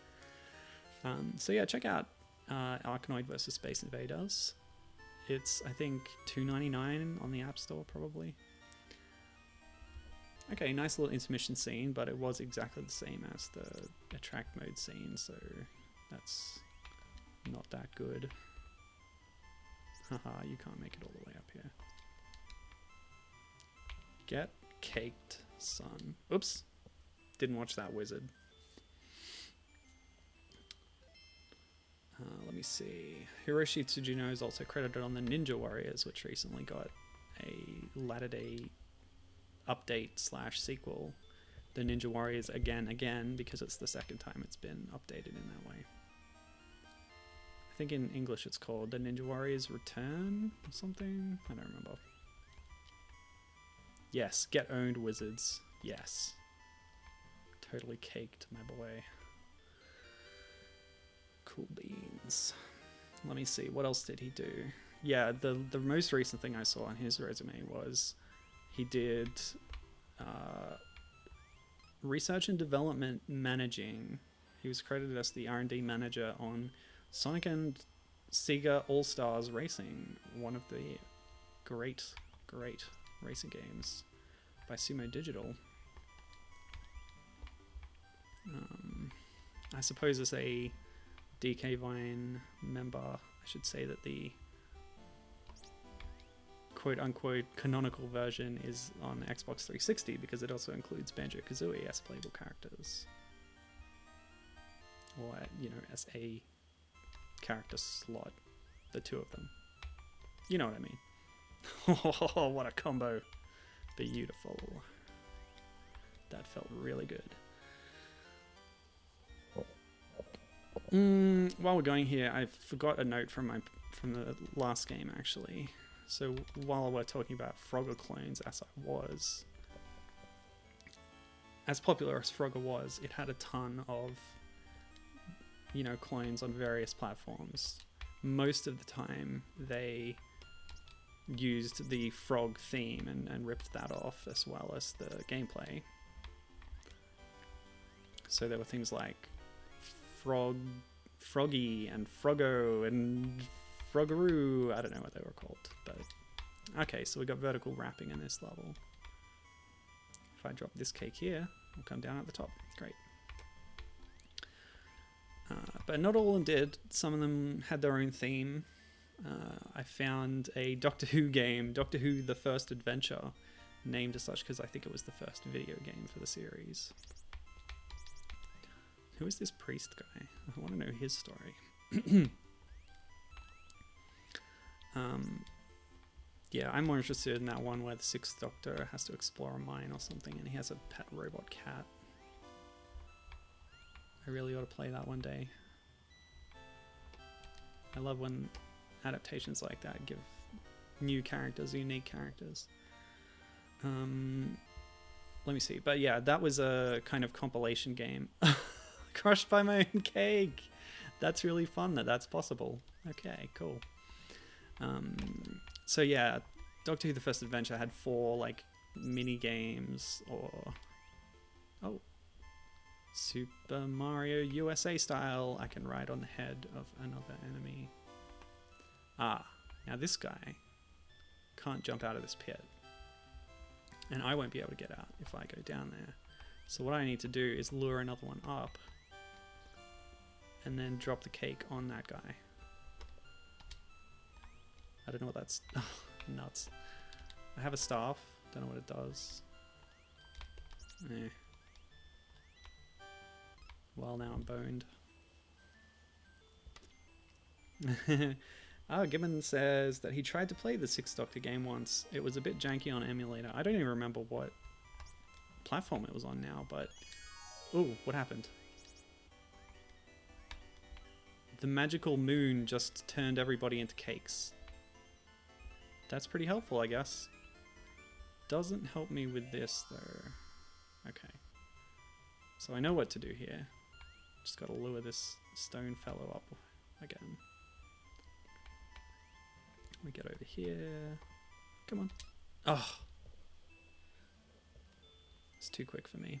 So yeah, check out Arkanoid vs. Space Invaders. It's, I think, $2.99 on the App Store, probably. Okay, nice little intermission scene, but it was exactly the same as the attract mode scene, so that's not that good. Haha, you can't make it all the way up here. Get caked, son. Oops. Didn't watch that wizard. Let me see. Hiroshi Tsujino is also credited on the Ninja Warriors, which recently got a latter-day update / sequel. The Ninja Warriors again, because it's the second time it's been updated in that way. I think in English it's called The Ninja Warriors Return or something? I don't remember. Yes, get owned, wizards. Yes. Totally caked, my boy. Cool beans. let me see, what else did he do? Yeah, the most recent thing I saw on his resume was he did research and development managing. He was credited as the R&D manager on Sonic and Sega All-Stars Racing, one of the great racing games by Sumo Digital. I suppose as a DK Vine member, I should say that the quote-unquote canonical version is on Xbox 360 because it also includes Banjo-Kazooie as playable characters. Or, you know, as a character slot, the two of them. You know what I mean. Oh, what a combo. Beautiful. That felt really good. While we're going here, I forgot a note from the last game actually. So while we're talking about Frogger clones, as popular as Frogger was, it had a ton of, you know, clones on various platforms. Most of the time they used the frog theme and ripped that off, as well as the gameplay. So there were things like Froggy and Froggo and Froggeroo. I don't know what they were called, but okay, so we got vertical wrapping in this level. If I drop this cake here, it'll come down at the top. Great. But not all of them did. Some of them had their own theme. I found a Doctor Who game, Doctor Who The First Adventure, named as such because I think it was the first video game for the series. Who is this priest guy? I want to know his story. Yeah, I'm more interested in that one where the Sixth Doctor has to explore a mine or something and he has a pet robot cat. I really ought to play that one day. I love when adaptations like that give new characters, unique characters. Let me see. But yeah, that was a kind of compilation game. Crushed by my own cake. That's really fun that that's possible. Okay, cool. So yeah, Doctor Who The First Adventure had 4 like mini games, or Super Mario USA style. I can ride on the head of another enemy. Ah, now this guy can't jump out of this pit, and I won't be able to get out if I go down there. So what I need to do is lure another one up and then drop the cake on that guy. I don't know what that's... Oh, nuts. I have a staff. Don't know what it does. Eh. Well, now I'm boned. Oh, Gibbon says that he tried to play the Sixth Doctor game once. It was a bit janky on emulator. I don't even remember what platform it was on now, but... Ooh, what happened? The magical moon just turned everybody into cakes. That's pretty helpful, I guess. Doesn't help me with this, though. Okay. So I know what to do here. Just gotta lure this stone fellow up again. We get over here. Come on. Oh. It's too quick for me.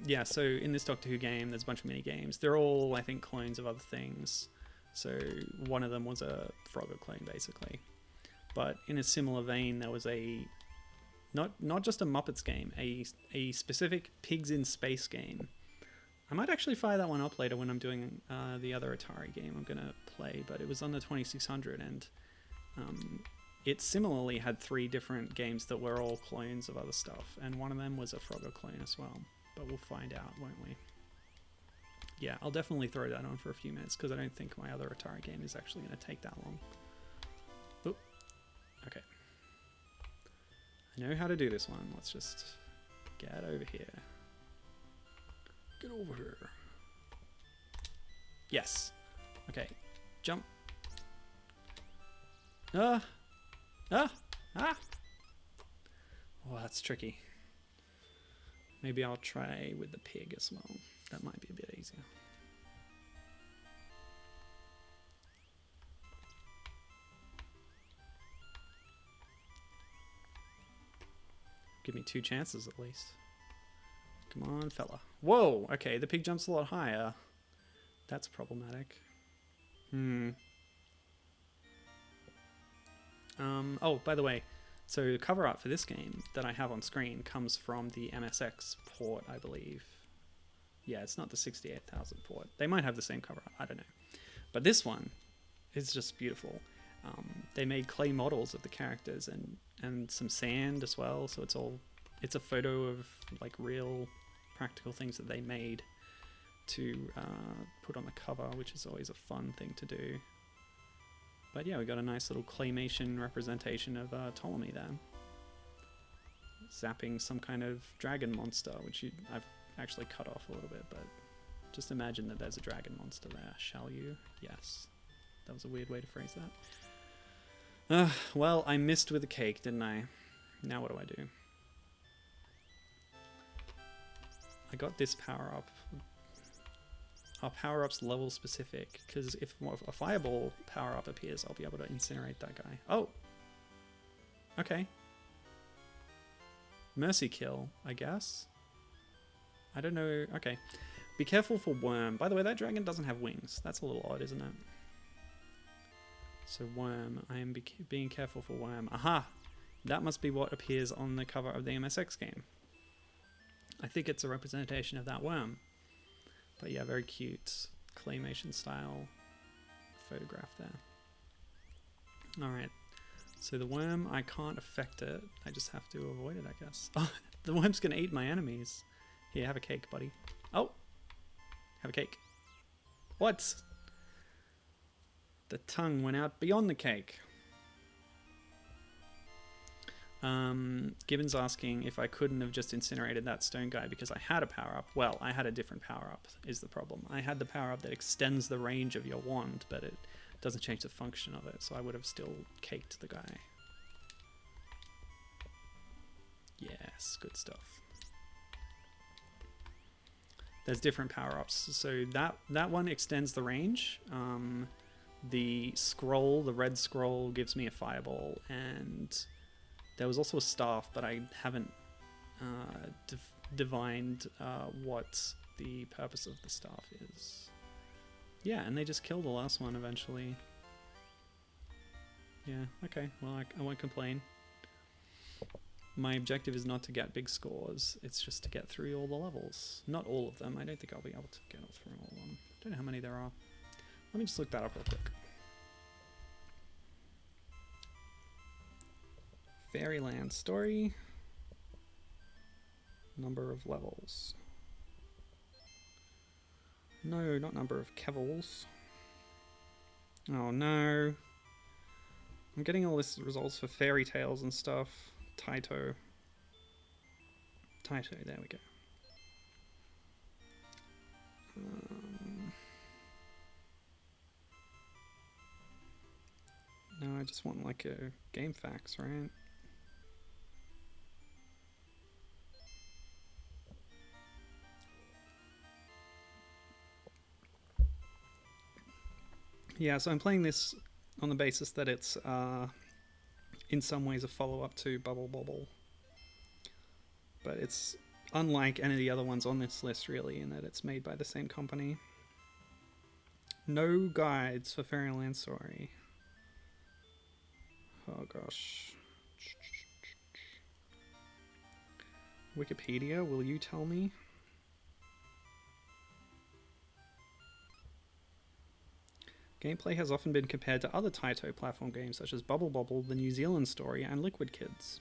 Yeah, so in this Doctor Who game, there's a bunch of mini games. They're all, I think, clones of other things. So one of them was a Frogger clone, basically. But in a similar vein, there was a not just a Muppets game, a specific Pigs in Space game. I might actually fire that one up later when I'm doing the other Atari game I'm gonna play. But it was on the 2600, and it similarly had 3 different games that were all clones of other stuff, and one of them was a Frogger clone as well. But we'll find out, won't we? Yeah, I'll definitely throw that on for a few minutes because I don't think my other Atari game is actually going to take that long. Oop. Okay. I know how to do this one. Let's just get over here. Get over here. Yes. Okay. Jump. Ah! Ah! Ah! Oh, that's tricky. Maybe I'll try with the pig as well. That might be a bit easier. give me 2 chances at least. Come on, fella. Whoa! Okay, the pig jumps a lot higher. That's problematic. Oh, by the way, so the cover art for this game that I have on screen comes from the MSX port, I believe. Yeah, it's not the 68,000 port. They might have the same cover art, I don't know. But this one is just beautiful. They made clay models of the characters and some sand as well, so it's a photo of like real practical things that they made to put on the cover, which is always a fun thing to do. But yeah, we got a nice little claymation representation of Ptolemy there, zapping some kind of dragon monster, which I've actually cut off a little bit, but just imagine that there's a dragon monster there, shall you? Yes. That was a weird way to phrase that. Well, I missed with the cake, didn't I? Now what do I do? I got this power-up. Our power-up's level specific, because if a fireball power-up appears, I'll be able to incinerate that guy. Oh! Okay. Mercy kill, I guess? I don't know. Okay. Be careful for Worm. By the way, that dragon doesn't have wings. That's a little odd, isn't it? So Worm. I am being careful for Worm. Aha! That must be what appears on the cover of the MSX game. I think it's a representation of that worm. But yeah, very cute claymation style photograph there. Alright, so the worm, I can't affect it. I just have to avoid it, I guess. Oh, the worm's gonna eat my enemies. Here, have a cake, buddy. Oh! Have a cake. What? The tongue went out beyond the cake. Gibbon's asking if I couldn't have just incinerated that stone guy because I had a power-up. Well, I had a different power-up is the problem. I had the power-up that extends the range of your wand, but it doesn't change the function of it, so I would have still caked the guy. Yes, good stuff. There's different power-ups. So that one extends the range. The scroll, the red scroll, gives me a fireball, and there was also a staff, but I haven't divined what the purpose of the staff is. Yeah, and they just kill the last one eventually. Yeah, okay, well, I won't complain. My objective is not to get big scores, it's just to get through all the levels. Not all of them, I don't think I'll be able to get through all of them. I don't know how many there are. Let me just look that up real quick. Fairyland story. Number of levels. No, not number of kevels. Oh no. I'm getting all this results for fairy tales and stuff. Taito. Taito, there we go. No, I just want like a game facts, right? Yeah, so I'm playing this on the basis that it's in some ways a follow-up to Bubble Bobble. But it's unlike any of the other ones on this list, really, in that it's made by the same company. No guides for Fairyland Story. Oh gosh. Wikipedia, will you tell me? Gameplay has often been compared to other Taito platform games such as Bubble Bobble, The New Zealand Story, and Liquid Kids.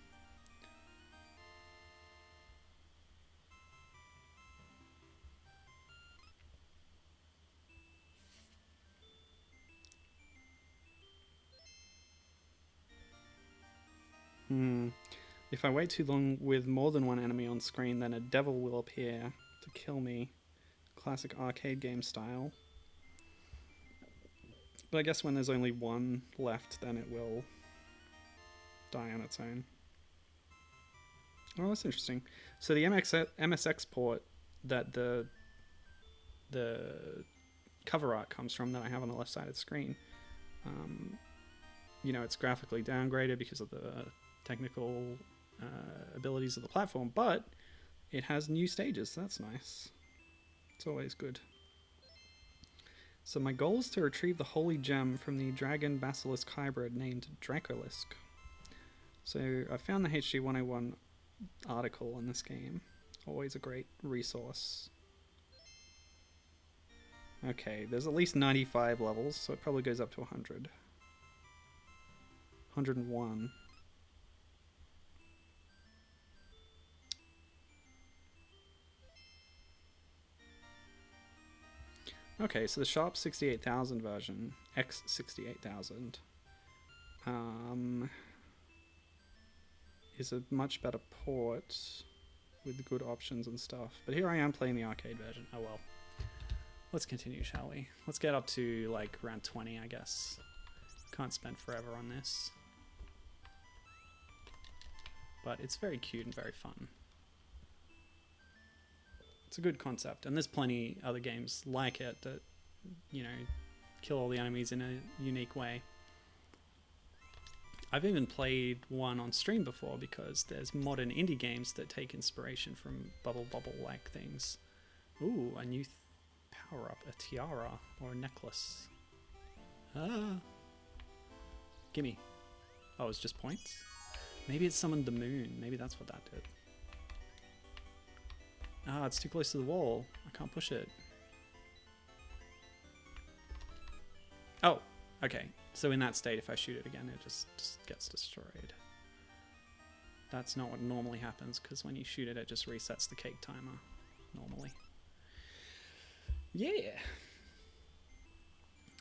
If I wait too long with more than one enemy on screen, then a devil will appear to kill me. Classic arcade game style. But I guess when there's only one left, then it will die on its own. Oh, that's interesting. So the MSX port that the cover art comes from that I have on the left side of the screen, you know, it's graphically downgraded because of the technical abilities of the platform, but it has new stages, so that's nice. It's always good. So my goal is to retrieve the holy gem from the dragon basilisk hybrid named Dracolisk. So I found the HG 101 article in this game. Always a great resource. Okay, there's at least 95 levels, so it probably goes up to 100. 101. Okay, so the Sharp 68,000 version, X 68,000, is a much better port with good options and stuff. But here I am playing the arcade version. Oh well. Let's continue, shall we? Let's get up to like around 20, I guess. Can't spend forever on this. But it's very cute and very fun. It's a good concept, and there's plenty other games like it that, you know, kill all the enemies in a unique way. I've even played one on stream before because there's modern indie games that take inspiration from Bubble Bobble-like things. Ooh, a new power-up, a tiara or a necklace. Ah. Gimme. Oh, it's just points? Maybe it summoned the moon. Maybe that's what that did. Ah, it's too close to the wall. I can't push it. Oh, okay. So in that state, if I shoot it again, it just gets destroyed. That's not what normally happens, because when you shoot it, it just resets the cake timer, normally. Yeah!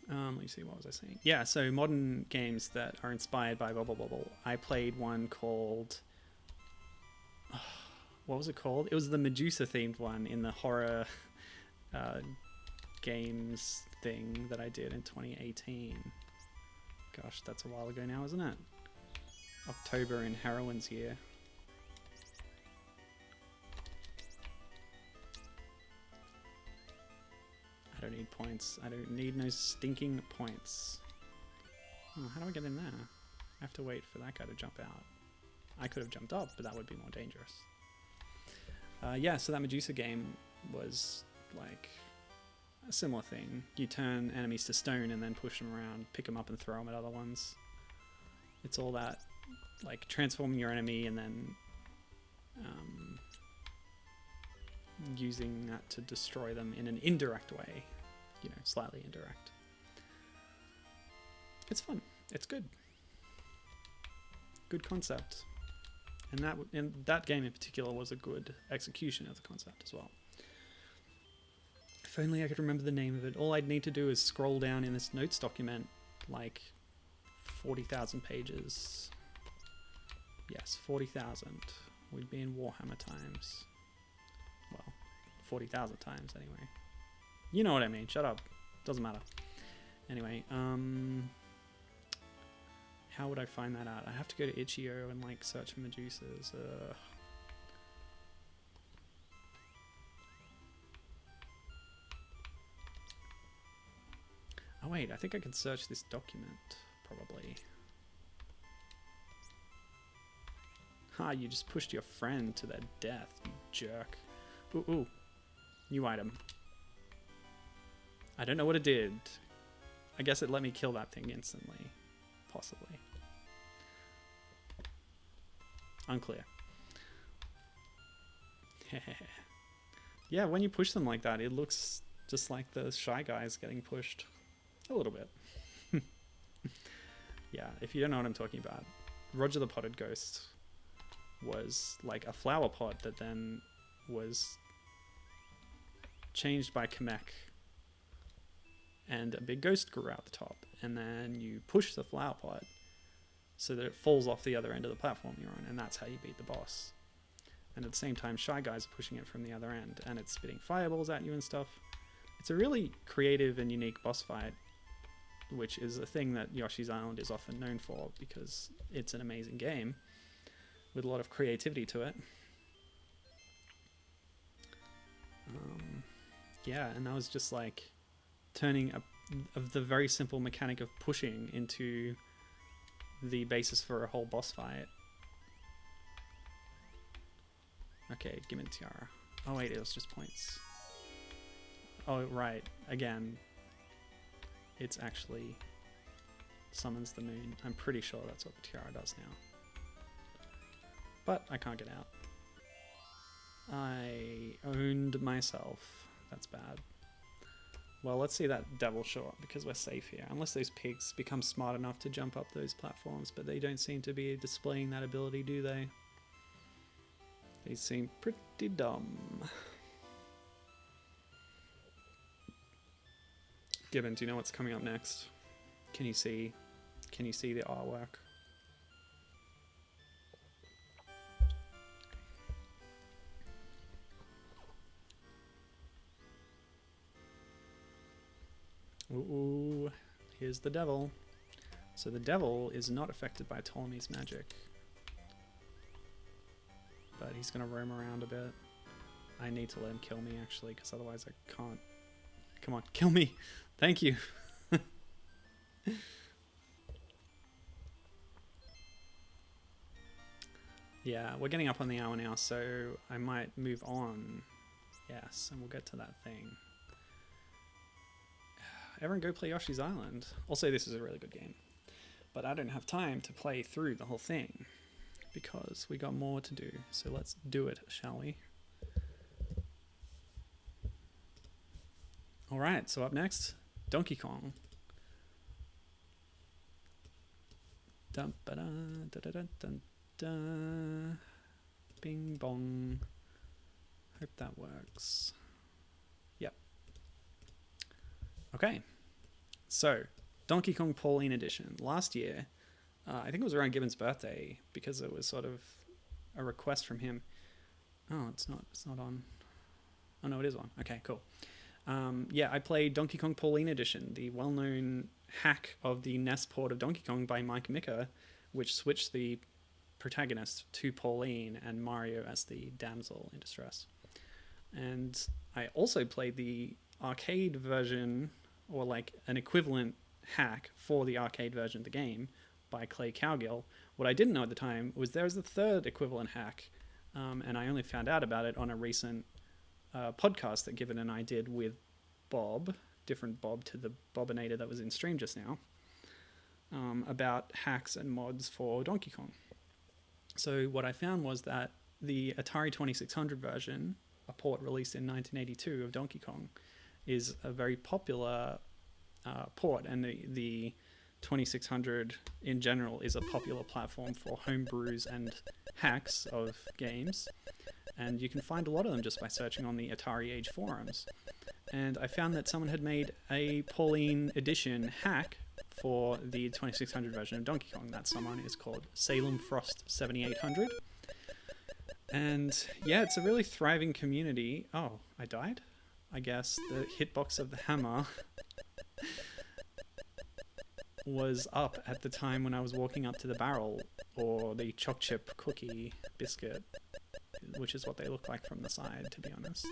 Let me see, what was I saying? Yeah, so modern games that are inspired by Bubble Bobble. I played one called... what was it called? It was the Medusa themed one in the horror games thing that I did in 2018. Gosh, that's a while ago now, isn't it? October in Heroine's Year. I don't need points. I don't need no stinking points. Oh, how do I get in there? I have to wait for that guy to jump out. I could have jumped up, but that would be more dangerous. Yeah, so that Medusa game was like a similar thing. You turn enemies to stone and then push them around, pick them up and throw them at other ones. It's all that, like, transforming your enemy and then using that to destroy them in an indirect way. You know, slightly indirect. It's fun. It's good. Good concept. And that game in particular was a good execution of the concept as well. If only I could remember the name of it. All I'd need to do is scroll down in this notes document, like 40,000 pages. Yes, 40,000. We'd be in Warhammer times. Well, 40,000 times anyway. You know what I mean. Shut up. Doesn't matter. Anyway, how would I find that out? I have to go to Itch.io and like search for Medusas. Oh wait, I think I can search this document, probably. Ha, you just pushed your friend to their death, you jerk. Ooh, ooh. New item. I don't know what it did. I guess it let me kill that thing instantly. Possibly. Unclear. Yeah, when you push them like that, it looks just like the Shy Guys getting pushed. A little bit. Yeah, if you don't know what I'm talking about, Roger the Potted Ghost was like a flower pot that then was changed by Kamek, and a big ghost grew out the top, and then you push the flower pot so that it falls off the other end of the platform you're on, and that's how you beat the boss. And at the same time, Shy Guys are pushing it from the other end, and it's spitting fireballs at you and stuff. It's a really creative and unique boss fight, which is a thing that Yoshi's Island is often known for, because it's an amazing game with a lot of creativity to it. Yeah, and that was just like turning the very simple mechanic of pushing into the basis for a whole boss fight. Okay, Gibbon Tiara. Oh wait, it was just points. Oh right, again, it's actually summons the moon. I'm pretty sure that's what the tiara does now. But I can't get out. I owned myself. That's bad. Well, let's see that devil show up because we're safe here. Unless those pigs become smart enough to jump up those platforms, but they don't seem to be displaying that ability, do they? They seem pretty dumb. Gibbon, do you know what's coming up next? Can you see the artwork? Ooh, here's the devil. So the devil is not affected by Ptolemy's magic. But he's going to roam around a bit. I need to let him kill me, actually, because otherwise I can't. Come on, kill me! Thank you! Yeah, we're getting up on the hour now, so I might move on. Yes, and we'll get to that thing. Everyone go play Yoshi's Island. Also, this is a really good game. But I don't have time to play through the whole thing because we got more to do. So let's do it, shall we? Alright, so up next, Donkey Kong. Dun, ba, dun, dun, dun, dun, dun. Bing bong. Hope that works. Yep. Okay. So, Donkey Kong Pauline Edition. Last year, I think it was around Gibbon's birthday, because it was sort of a request from him. Oh, it's not on. Oh no, it is on. Okay, cool. Yeah, I played Donkey Kong Pauline Edition, the well-known hack of the NES port of Donkey Kong by Mike Micker, which switched the protagonist to Pauline and Mario as the damsel in distress. And I also played the arcade version, or like an equivalent hack for the arcade version of the game by Clay Cowgill. What I didn't know at the time was there was a third equivalent hack, and I only found out about it on a recent podcast that Gibbon and I did with Bob, different Bob to the Bobinator that was in stream just now, about hacks and mods for Donkey Kong. So what I found was that the Atari 2600 version, a port released in 1982 of Donkey Kong, is a very popular port, and the 2600 in general is a popular platform for homebrews and hacks of games, and you can find a lot of them just by searching on the Atari Age forums. And I found that someone had made a Pauline edition hack for the 2600 version of Donkey Kong. That someone is called Salem Frost 7800. And yeah, it's a really thriving community. Oh, I died? I guess the hitbox of the hammer was up at the time when I was walking up to the barrel, or the choc chip cookie biscuit, which is what they look like from the side, to be honest.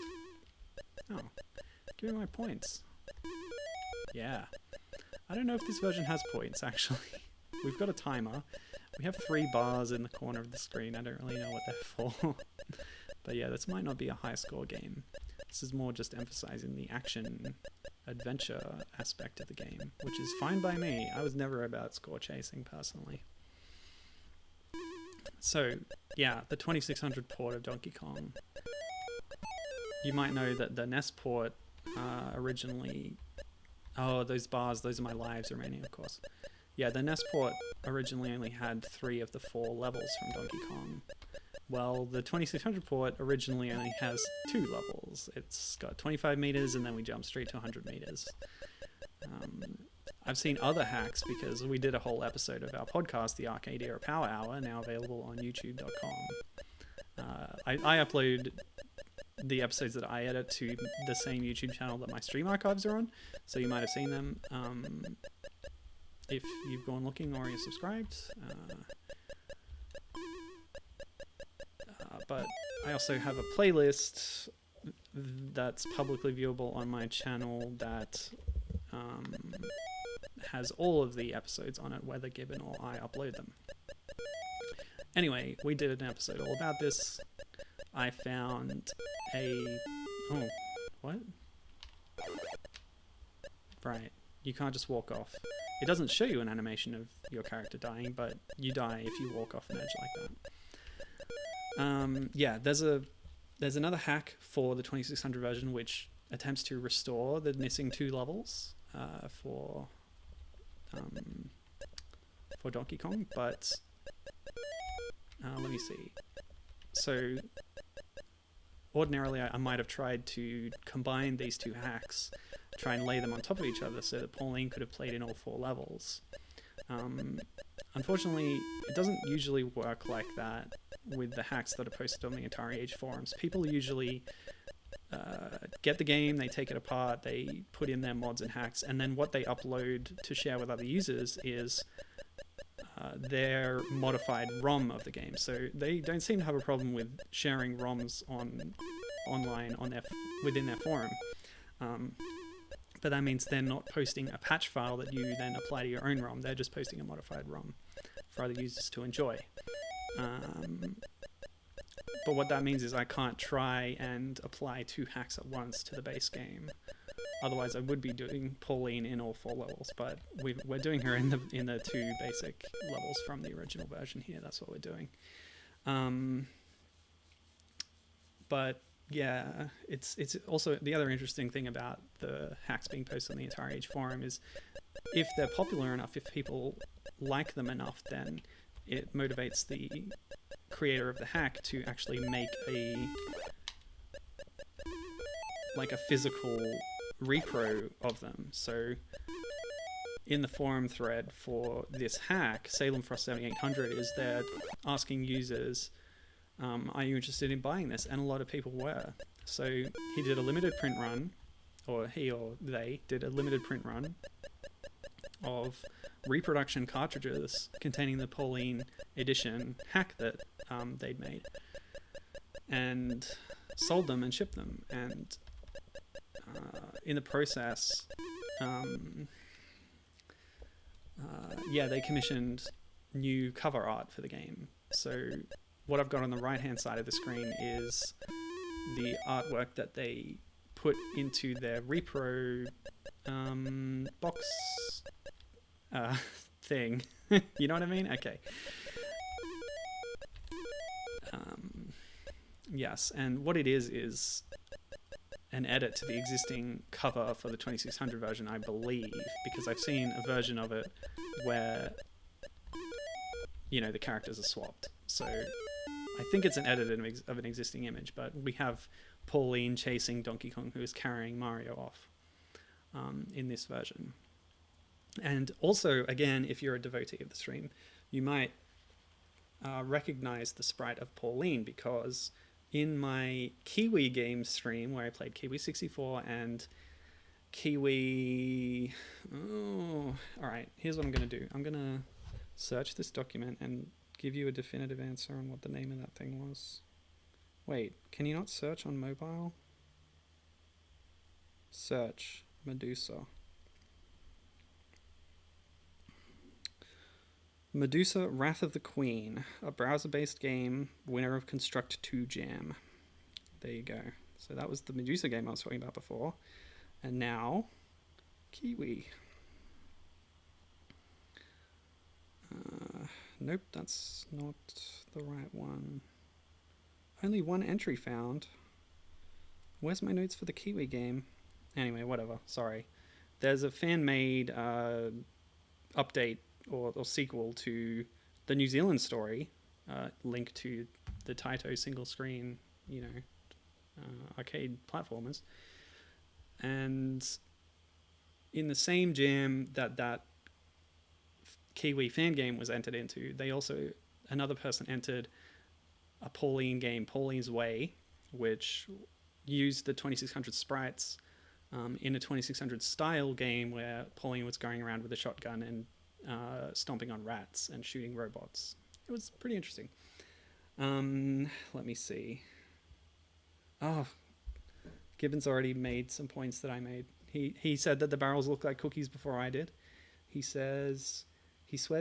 Oh, give me my points. Yeah. I don't know if this version has points, actually. We've got a timer. We have 3 bars in the corner of the screen. I don't really know what they're for. But yeah, this might not be a high score game. This is more just emphasizing the action adventure aspect of the game, which is fine by me. I was never about score chasing personally. So yeah, the 2600 port of Donkey Kong. You might know that the NES port originally... Oh, those bars, those are my lives remaining, of course. Yeah, the NES port originally only had 3 of the 4 levels from Donkey Kong. Well, the 2600 port originally only has 2 levels. It's got 25 meters, and then we jump straight to 100 meters. I've seen other hacks because we did a whole episode of our podcast, the Arcade Era Power Hour, now available on youtube.com. I upload the episodes that I edit to the same YouTube channel that my stream archives are on, so you might have seen them if you've gone looking or you're subscribed. But I also have a playlist that's publicly viewable on my channel that has all of the episodes on it, whether Gibbon or I upload them. Anyway, we did an episode all about this. I found a... Oh, what? Right. You can't just walk off. It doesn't show you an animation of your character dying, but you die if you walk off an edge like that. Yeah, there's another hack for the 2600 version which attempts to restore the missing 2 levels for Donkey Kong, but let me see. So ordinarily I might have tried to combine these 2 hacks, try and lay them on top of each other so that Pauline could have played in all 4 levels. Unfortunately, it doesn't usually work like that with the hacks that are posted on the Atari Age forums. People usually get the game, they take it apart, they put in their mods and hacks, and then what they upload to share with other users is their modified ROM of the game. So they don't seem to have a problem with sharing ROMs online within their forum. But that means they're not posting a patch file that you then apply to your own ROM. They're just posting a modified ROM for other users to enjoy. But what that means is I can't try and apply 2 hacks at once to the base game. Otherwise, I would be doing Pauline in all 4 levels, but we're doing her in the 2 basic levels from the original version here. That's what we're doing. But yeah, it's also the other interesting thing about the hacks being posted on the Atari Age forum is if they're popular enough, if people like them enough, then it motivates the creator of the hack to actually make a physical repro of them. So in the forum thread for this hack, Salem Frost 7800 is there asking users, are you interested in buying this? And a lot of people were. So he did a limited print run, or he or they did a limited print run of reproduction cartridges containing the Pauline edition hack that they'd made, and sold them and shipped them. And in the process, they commissioned new cover art for the game. So what I've got on the right hand side of the screen is the artwork that they put into their repro box thing. You know what I mean? Okay. Yes, and what it is an edit to the existing cover for the 2600 version, I believe, because I've seen a version of it where, the characters are swapped. So I think it's an edit of an existing image, but we have Pauline chasing Donkey Kong, who is carrying Mario off in this version. And also, again, if you're a devotee of the stream, you might recognize the sprite of Pauline, because in my Kiwi Games stream, where I played Kiwi 64 and Kiwi... Oh, all right, here's what I'm going to do. I'm going to search this document and give you a definitive answer on what the name of that thing was. Wait, can you not search on mobile? Search Medusa. Medusa Wrath of the Queen, a browser-based game, winner of Construct 2 Jam. There you go. So that was the Medusa game I was talking about before. And now, Kiwi. Nope, that's not the right one. Only one entry found. Where's my notes for the Kiwi game? Anyway, whatever, sorry. There's a fan-made update or sequel to the New Zealand story, linked to the Taito single screen, arcade platformers. And in the same jam that Kiwi fan game was entered into, another person entered a Pauline game, Pauline's Way, which used the 2600 sprites in a 2600 style game where Pauline was going around with a shotgun and stomping on rats and shooting robots. It was pretty interesting. Let me see. Oh, Gibbons already made some points that I made. He said that the barrels look like cookies before I did. He swears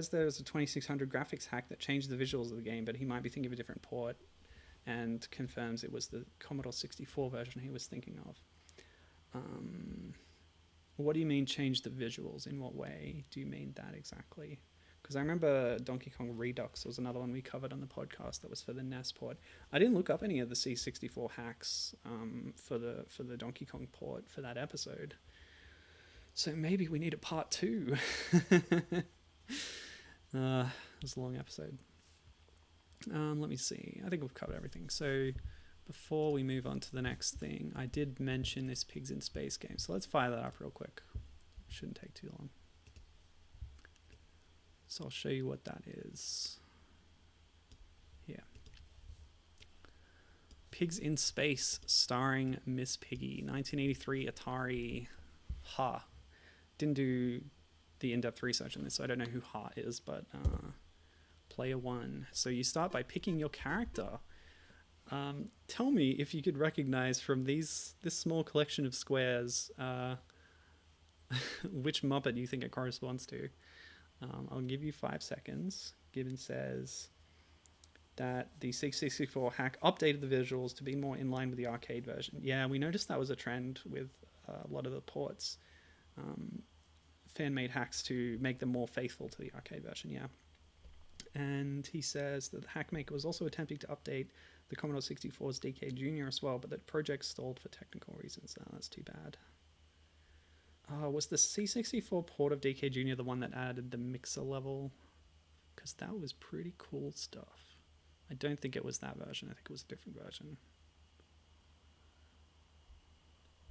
there's a 2600 graphics hack that changed the visuals of the game, but he might be thinking of a different port. and confirms it was the Commodore 64 version he was thinking of. What do you mean change the visuals? In what way do you mean that exactly? Because I remember Donkey Kong Redux was another one we covered on the podcast that was for the NES port. I didn't look up any of the C64 hacks for the Donkey Kong port for that episode. So maybe we need a part 2. It was a long episode. Let me see. I think we've covered everything. So before we move on to the next thing, I did mention this Pigs in Space game. So let's fire that up real quick. Shouldn't take too long. So I'll show you what that is. Here. Pigs in Space, starring Miss Piggy. 1983 Atari. Ha. Didn't do the in-depth research on this, so I don't know who Ha is, but player 1. So you start by picking your character. Tell me if you could recognize from this small collection of squares which Muppet you think it corresponds to. I'll give you 5 seconds. Gibbon says that the C64 hack updated the visuals to be more in line with the arcade version. Yeah, we noticed that was a trend with a lot of the ports. Fan-made hacks to make them more faithful to the arcade version, yeah. And he says that the Hackmaker was also attempting to update the Commodore 64's DK Jr. as well, but that project stalled for technical reasons. Oh, that's too bad. Was the C64 port of DK Jr. the one that added the mixer level? Because that was pretty cool stuff. I don't think it was that version. I think it was a different version.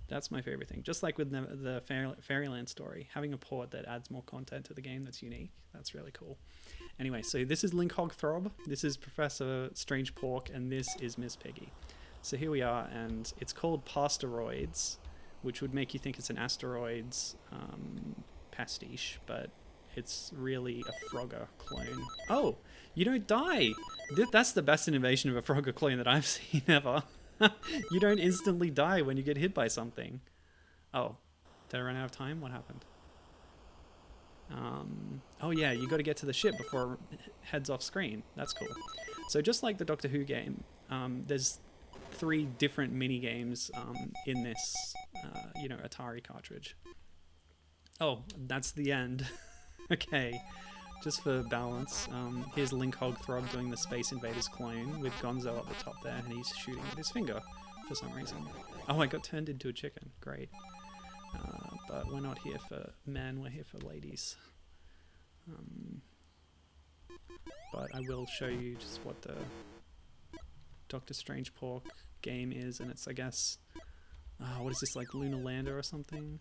That's my favorite thing. Just like with the Fairyland story, having a port that adds more content to the game that's unique. That's really cool. Anyway, so this is Link Hogthrob, this is Professor Strange Pork, and this is Miss Piggy. So here we are, and it's called Pasteroids, which would make you think it's an asteroids pastiche, but it's really a Frogger clone. Oh, you don't die! That's the best innovation of a Frogger clone that I've seen ever. You don't instantly die when you get hit by something. Oh, did I run out of time? What happened? Oh yeah, you got to get to the ship before it heads off screen. That's cool. So just like the Doctor Who game, there's 3 different mini games in this, Atari cartridge. Oh, that's the end. Okay, just for balance, here's Link Hogthrob doing the Space Invaders clone with Gonzo at the top there, and he's shooting with his finger for some reason. Oh, I got turned into a chicken. Great. But we're not here for men, we're here for ladies. But I will show you just what the Doctor Strange Pork game is, and it's, I guess, what is this, like Lunar Lander or something?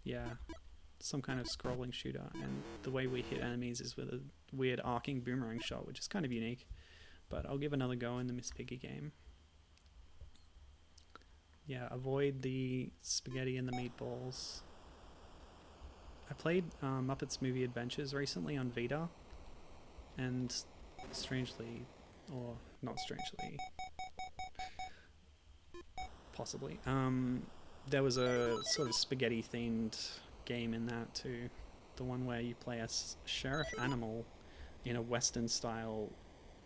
Yeah, some kind of scrolling shooter, and the way we hit enemies is with a weird arcing boomerang shot, which is kind of unique. But I'll give another go in the Miss Piggy game. Yeah, avoid the spaghetti and the meatballs. I played Muppets Movie Adventures recently on Vita, and strangely, or not strangely, possibly, there was a sort of spaghetti themed game in that too. The one where you play as Sheriff Animal in a Western style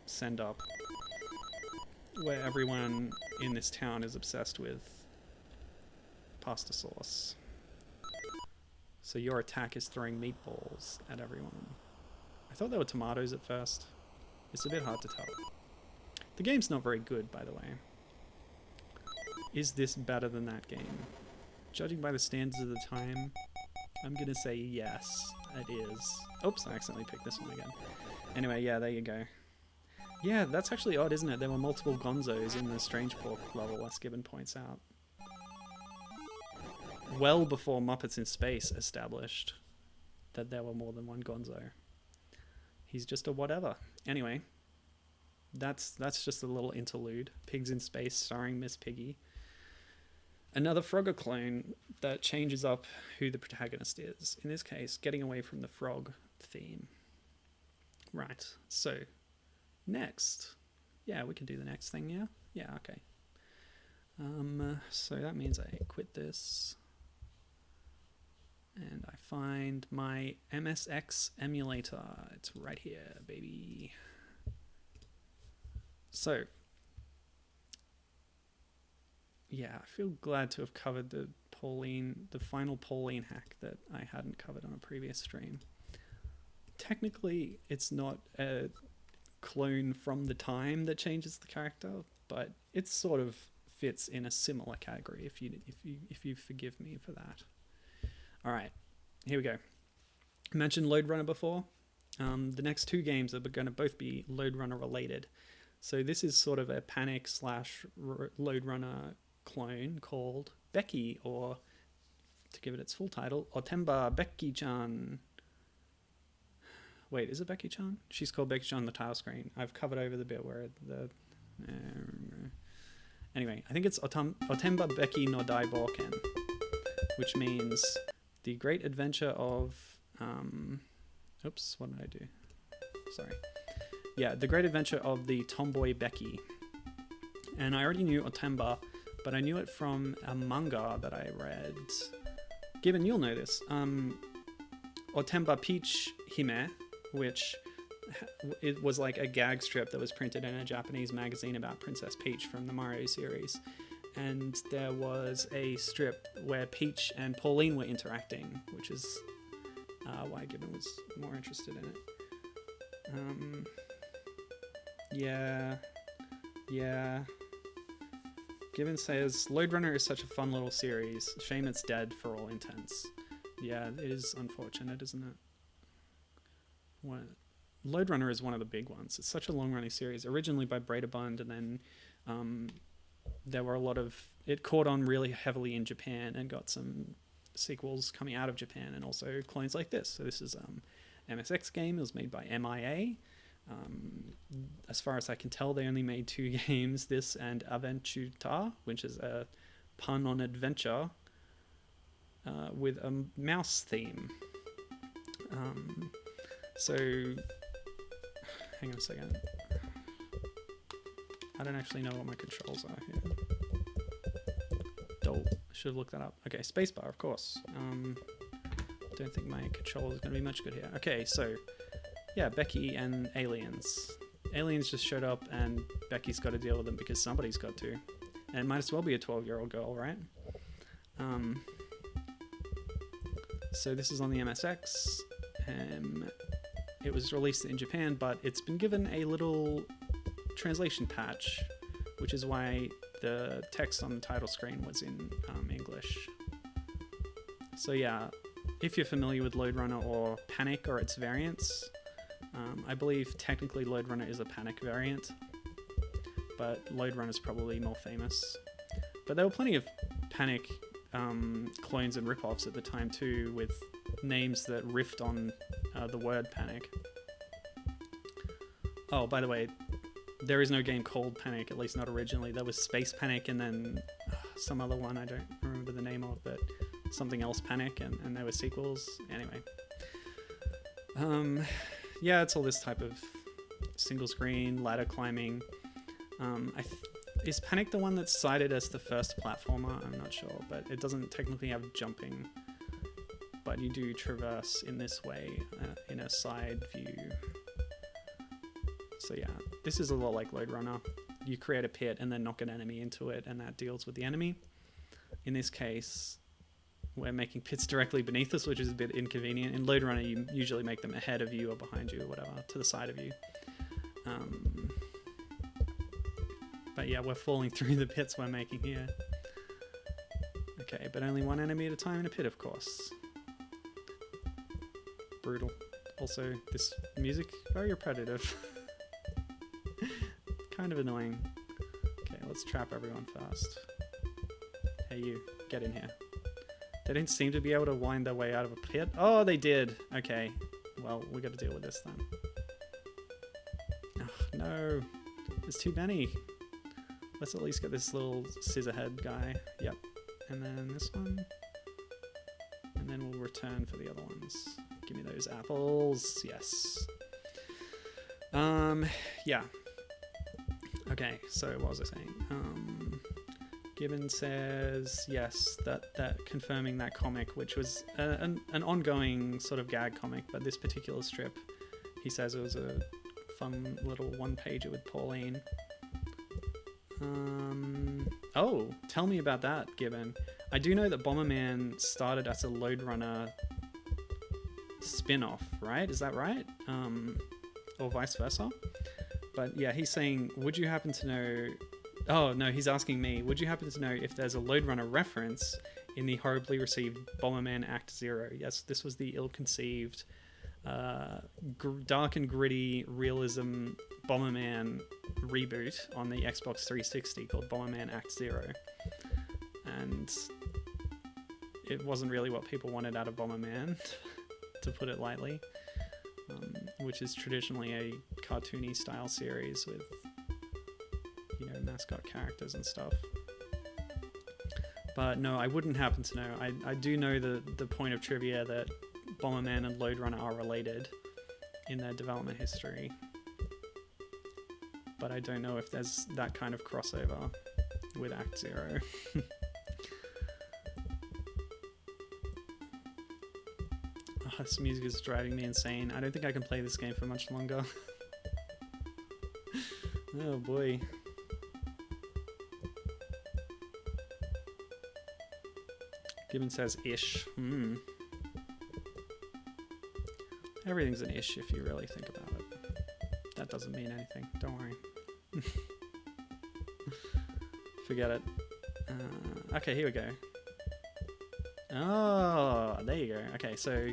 send up, where everyone in this town is obsessed with pasta sauce. So your attack is throwing meatballs at everyone. I thought they were tomatoes at first. It's a bit hard to tell. The game's not very good, by the way. Is this better than that game? Judging by the standards of the time, I'm gonna say yes, it is. Oops, I accidentally picked this one again. Anyway, yeah, there you go. Yeah, that's actually odd, isn't it? There were multiple Gonzos in the Strange Pork level, as Gibbon points out. Well before Muppets in Space established that there were more than one Gonzo. He's just a whatever. Anyway, that's just a little interlude. Pigs in Space starring Miss Piggy. Another Frogger clone that changes up who the protagonist is. In this case, getting away from the frog theme. Right, so next. Yeah, we can do the next thing, yeah? Yeah, okay. So that means I quit this. And I find my MSX emulator. It's right here, baby. So, yeah, I feel glad to have covered the final Pauline hack that I hadn't covered on a previous stream. Technically, it's not a clone from the time that changes the character, but it sort of fits in a similar category if you forgive me for that. All right, here we go. I mentioned Lode Runner before. The next two games are going to both be Lode Runner related. So this is sort of a Panic / Lode Runner clone called Becky, or to give it its full title, Otemba Becky-chan. Wait, is it Becky-chan? She's called Becky-chan on the title screen. I've covered over the bit where the... Anyway, I think it's Otemba Becky no Daiboken, which means the great adventure of... oops, what did I do? Sorry. Yeah, the great adventure of the tomboy Becky. And I already knew Otemba, but I knew it from a manga that I read. Given you'll know this. Otemba Peach Hime, which it was like a gag strip that was printed in a Japanese magazine about Princess Peach from the Mario series. And there was a strip where Peach and Pauline were interacting, which is why Gibbon was more interested in it. Yeah. Gibbon says, Lode Runner is such a fun little series. Shame it's dead for all intents. Yeah, it is unfortunate, isn't it? Lode Runner is one of the big ones. It's such a long-running series, originally by Bredabund, and then there were a lot of... It caught on really heavily in Japan and got some sequels coming out of Japan, and also clones like this. So this is MSX game. It was made by MIA. As far as I can tell, they only made two games, this and Aventuta, which is a pun on adventure with a mouse theme. So, hang on a second. I don't actually know what my controls are here. Dope. I should have looked that up. Okay, spacebar, of course. Don't think my controller is going to be much good here. Okay, so, yeah, Becky and aliens. Aliens just showed up and Becky's got to deal with them because somebody's got to. And it might as well be a 12-year-old girl, right? So this is on the MSX. It was released in Japan, but it's been given a little translation patch, which is why the text on the title screen was in English. So yeah, if you're familiar with Lode Runner or Panic or its variants, I believe technically Lode Runner is a Panic variant, but Lode Runner is probably more famous. But there were plenty of Panic clones and rip-offs at the time too, with names that riffed on the word Panic. Oh, by the way, there is no game called Panic, at least not originally. There was Space Panic and then some other one I don't remember the name of, but something else Panic, and there were sequels. Anyway. Yeah, it's all this type of single screen, ladder climbing. Is Panic the one that's cited as the first platformer? I'm not sure, but it doesn't technically have jumping. But you do traverse in this way, in a side view. So yeah, this is a lot like Lode Runner. You create a pit and then knock an enemy into it, and that deals with the enemy. In this case, we're making pits directly beneath us, which is a bit inconvenient. In Lode Runner, you usually make them ahead of you or behind you or whatever, to the side of you. But yeah, we're falling through the pits we're making here. Okay, but only one enemy at a time in a pit, of course. Brutal. Also, this music, very repetitive. Kind of annoying. Okay, let's trap everyone first. Hey you, get in here. They didn't seem to be able to wind their way out of a pit. Oh, they did. Okay, well, we got to deal with this then. Oh, no, there's too many. Let's at least get this little scissorhead guy. Yep, and then this one. And then we'll return for the other ones. Give me those apples. Yes. Yeah. Okay, so what was I saying? Gibbon says, yes, that confirming that comic, which was an ongoing sort of gag comic, but this particular strip, he says it was a fun little one-pager with Pauline. Oh, tell me about that, Gibbon. I do know that Bomberman started as a Lode Runner spin-off, right? Is that right? Or vice versa? But yeah, he's saying, would you happen to know... Oh, no, he's asking me, would you happen to know if there's a Lode Runner reference in the horribly received Bomberman Act Zero? Yes, this was the ill-conceived, dark and gritty realism Bomberman reboot on the Xbox 360 called Bomberman Act Zero. And it wasn't really what people wanted out of Bomberman, to put it lightly, which is traditionally a cartoony style series with, you know, mascot characters and stuff. But no, I wouldn't happen to know. I do know the point of trivia that Bomberman and Lode Runner are related in their development history. But I don't know if there's that kind of crossover with Act Zero. Oh, this music is driving me insane. I don't think I can play this game for much longer. Oh boy. Gibbon says ish. Everything's an ish if you really think about it. That doesn't mean anything. Don't worry. Forget it. Okay, here we go. Oh, there you go. Okay, so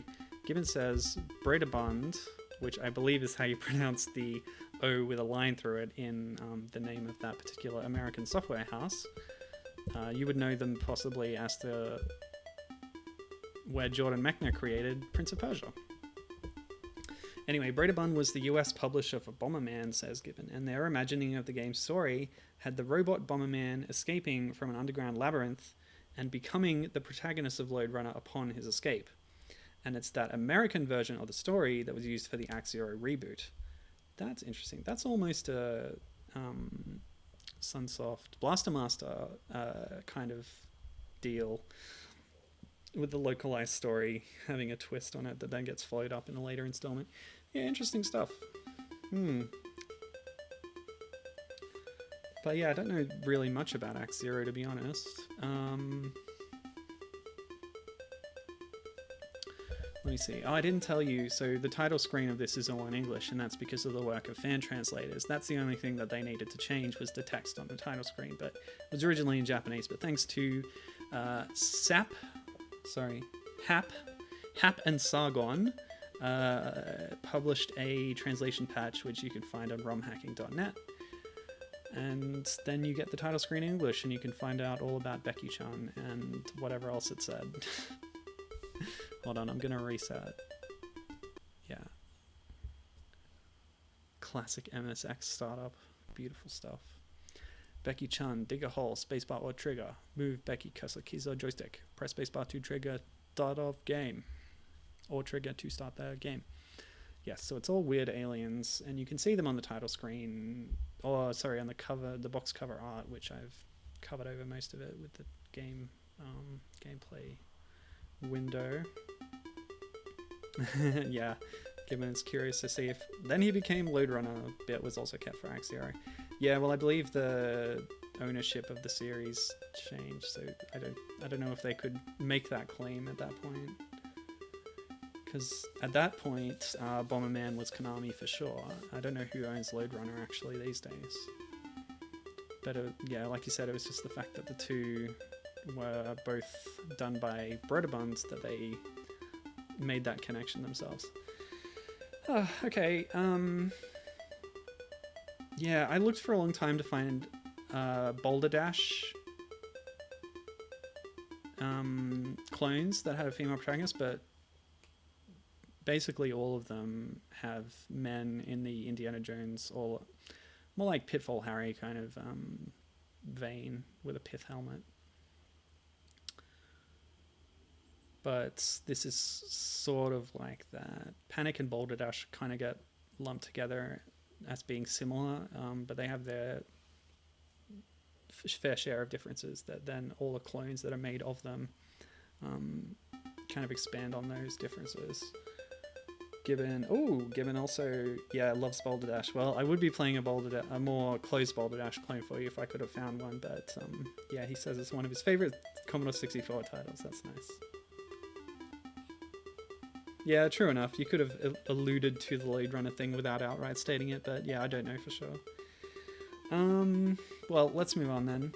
Gibbon says Bredabund, which I believe is how you pronounce the O with a line through it in the name of that particular American software house. You would know them possibly as where Jordan Mechner created Prince of Persia. Anyway, Bredabund was the US publisher for Bomberman, says Gibbon, and their imagining of the game's story had the robot Bomberman escaping from an underground labyrinth and becoming the protagonist of Lode Runner upon his escape. And it's that American version of the story that was used for the Act Zero reboot. That's interesting. That's almost a Sunsoft Blaster Master kind of deal, with the localized story having a twist on it that then gets followed up in a later installment. Yeah, interesting stuff. But yeah, I don't know really much about Act Zero, to be honest. Let me see. Oh, I didn't tell you. So the title screen of this is all in English, and that's because of the work of fan translators. That's the only thing that they needed to change, was the text on the title screen. But it was originally in Japanese. But thanks to Hap and Sargon published a translation patch, which you can find on romhacking.net. And then you get the title screen in English, and you can find out all about Becky-chan and whatever else it said. Hold on, I'm gonna reset. Yeah. Classic MSX startup. Beautiful stuff. Becky-chan, dig a hole, spacebar or trigger. Move Becky, cursor, keys or joystick. Press spacebar to trigger, start off game. Or trigger to start the game. Yes, so it's all weird aliens, and you can see them on the title screen, or sorry, on the cover, the box cover art, which I've covered over most of it with the game gameplay window. Yeah, Gibbon is curious to see if then he became Lode Runner bit was also kept for Act Zero. Yeah, well, I believe the ownership of the series changed, so I don't know if they could make that claim at that point. Because at that point, Bomberman was Konami for sure. I don't know who owns Lode Runner actually these days. But yeah, like you said, it was just the fact that the two were both done by Bredabund that they made that connection themselves. Okay. Yeah, I looked for a long time to find Boulder Dash clones that had a female protagonist, but basically all of them have men in the Indiana Jones, or more like Pitfall Harry kind of vein with a pith helmet. But this is sort of like that. Panic and Boulder Dash kind of get lumped together as being similar, but they have their fair share of differences that then all the clones that are made of them kind of expand on those differences. Gibbon. Oh, Gibbon also, yeah, loves Boulder Dash. Well, I would be playing a more closed Boulder Dash clone for you if I could have found one, but yeah, he says it's one of his favorite Commodore 64 titles. That's nice. Yeah, true enough. You could have alluded to the Lode Runner thing without outright stating it, but yeah, I don't know for sure. Well, let's move on then.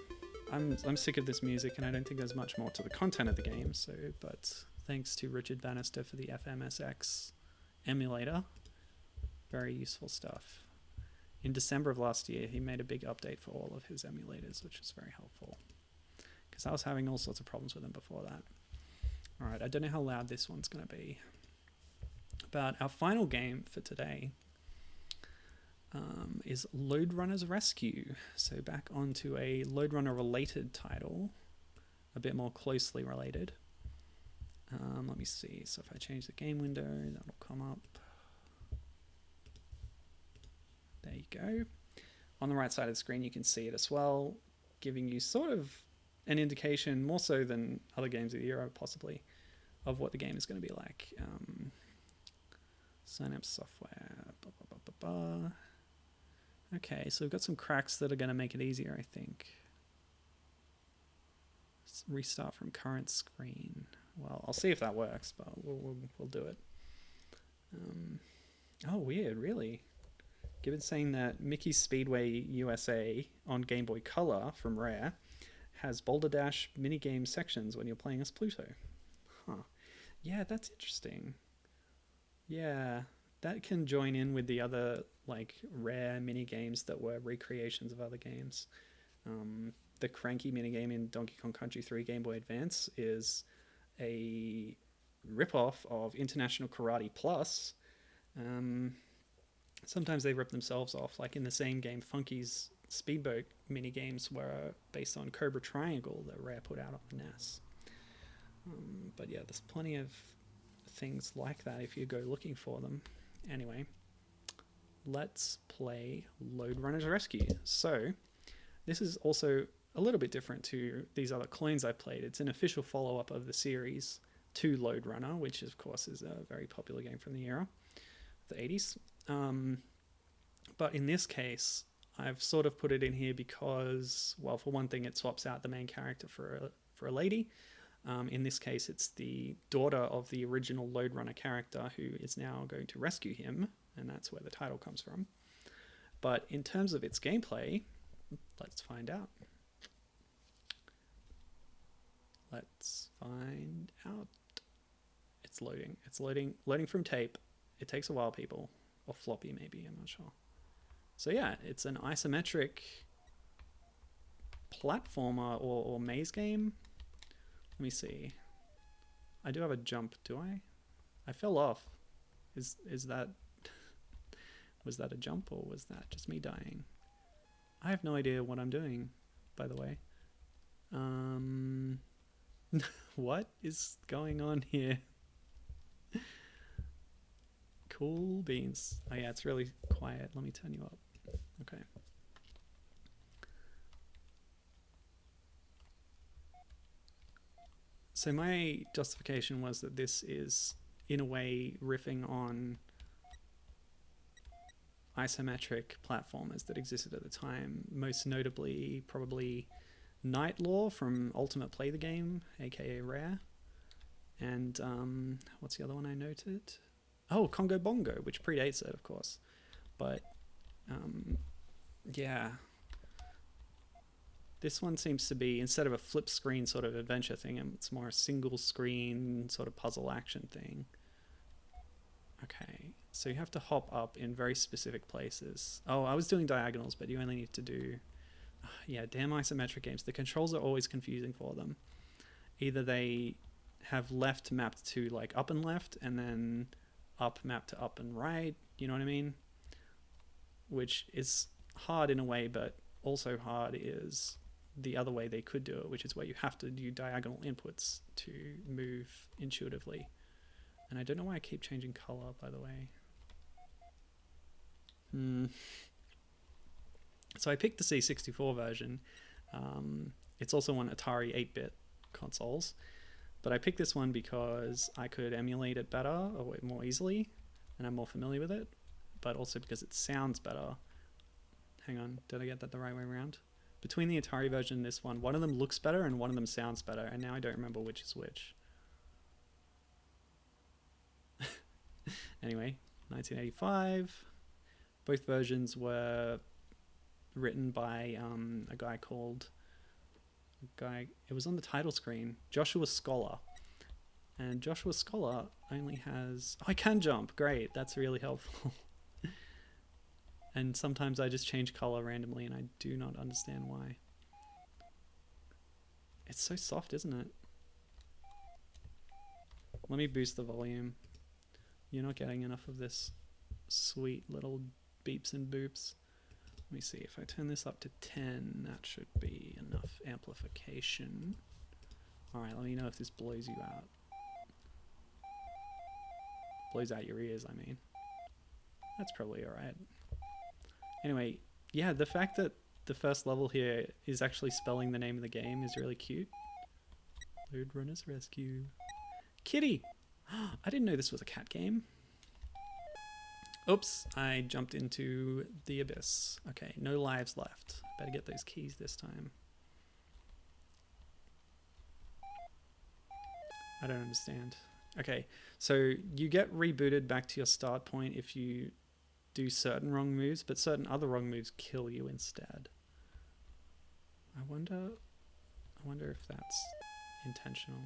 I'm sick of this music, and I don't think there's much more to the content of the game. So, but thanks to Richard Bannister for the FMSX emulator. Very useful stuff. In December of last year, he made a big update for all of his emulators, which was very helpful. Because I was having all sorts of problems with them before that. Alright, I don't know how loud this one's going to be. But our final game for today is Lode Runner's Rescue. So back onto a Lode Runner related title, a bit more closely related. Let me see. So if I change the game window, that'll come up. There you go. On the right side of the screen, you can see it as well, giving you sort of an indication, more so than other games of the era, possibly, of what the game is going to be like. Synapse Software. Okay, so we've got some cracks that are going to make it easier, I think. Let's restart from current screen. Well, I'll see if that works, but we'll do it. Oh, weird, really? Given saying that Mickey Speedway USA on Game Boy Color from Rare has Boulder Dash minigame sections when you're playing as Pluto. Huh. Yeah, that's interesting. Yeah, that can join in with the other like Rare minigames that were recreations of other games. The Cranky minigame in Donkey Kong Country 3 Game Boy Advance is a rip-off of International Karate Plus. Sometimes they rip themselves off, like in the same game, Funky's Speedboat minigames were based on Cobra Triangle that Rare put out on the NES. But yeah, there's plenty of things like that if you go looking for them. Anyway, let's play Lode Runner's Rescue. So this is also a little bit different to these other clones I played. It's an official follow-up of the series to Lode Runner, which of course is a very popular game from the era, the 80s. But in this case, I've sort of put it in here because, well, for one thing, it swaps out the main character for a lady. In this case, it's the daughter of the original Lode Runner character who is now going to rescue him, and that's where the title comes from. But in terms of its gameplay, let's find out. Let's find out. It's loading. It's loading from tape. It takes a while, people. Or floppy, maybe. I'm not sure. So yeah, it's an isometric platformer or maze game. Let me see. I do have a jump, do I? I fell off. Is that... Was that a jump or was that just me dying? I have no idea what I'm doing, by the way. What is going on here? Cool beans. Oh yeah, it's really quiet. Let me turn you up. Okay. So my justification was that this is, in a way, riffing on isometric platformers that existed at the time, most notably probably Night Law from Ultimate Play the Game, aka Rare, and what's the other one I noted? Oh, Congo Bongo, which predates it, of course. But yeah, this one seems to be, instead of a flip screen sort of adventure thing, it's more a single screen sort of puzzle action thing. Okay, so you have to hop up in very specific places. Oh, I was doing diagonals, but you only need to do... Yeah, damn isometric games. The controls are always confusing for them. Either they have left mapped to like up and left, and then up mapped to up and right, you know what I mean? Which is hard in a way, but also hard is the other way they could do it, which is where you have to do diagonal inputs to move intuitively. And I don't know why I keep changing color, by the way. So I picked the C64 version. It's also on Atari 8-bit consoles. But I picked this one because I could emulate it better or more easily. and I'm more familiar with it, but also because it sounds better. Hang on, did I get that the right way around? Between the Atari version and this one of them looks better and one of them sounds better, and now I don't remember which is which. Anyway, 1985. Both versions were written by a guy called... it was on the title screen, Joshua Scholar. And Joshua Scholar only has... Oh, I can jump. Great. That's really helpful. And sometimes I just change color randomly and I do not understand why. It's so soft, isn't it? Let me boost the volume. You're not getting enough of this sweet little beeps and boops. Let me see. If I turn this up to 10, that should be enough amplification. Alright, let me know if this blows you out. Blows out your ears, I mean. That's probably alright. Anyway, yeah, the fact that the first level here is actually spelling the name of the game is really cute. Lode Runner's Rescue. Kitty! I didn't know this was a cat game. Oops, I jumped into the abyss. Okay, no lives left. Better get those keys this time. I don't understand. Okay, so you get rebooted back to your start point if you do certain wrong moves, but certain other wrong moves kill you instead. I wonder if that's intentional.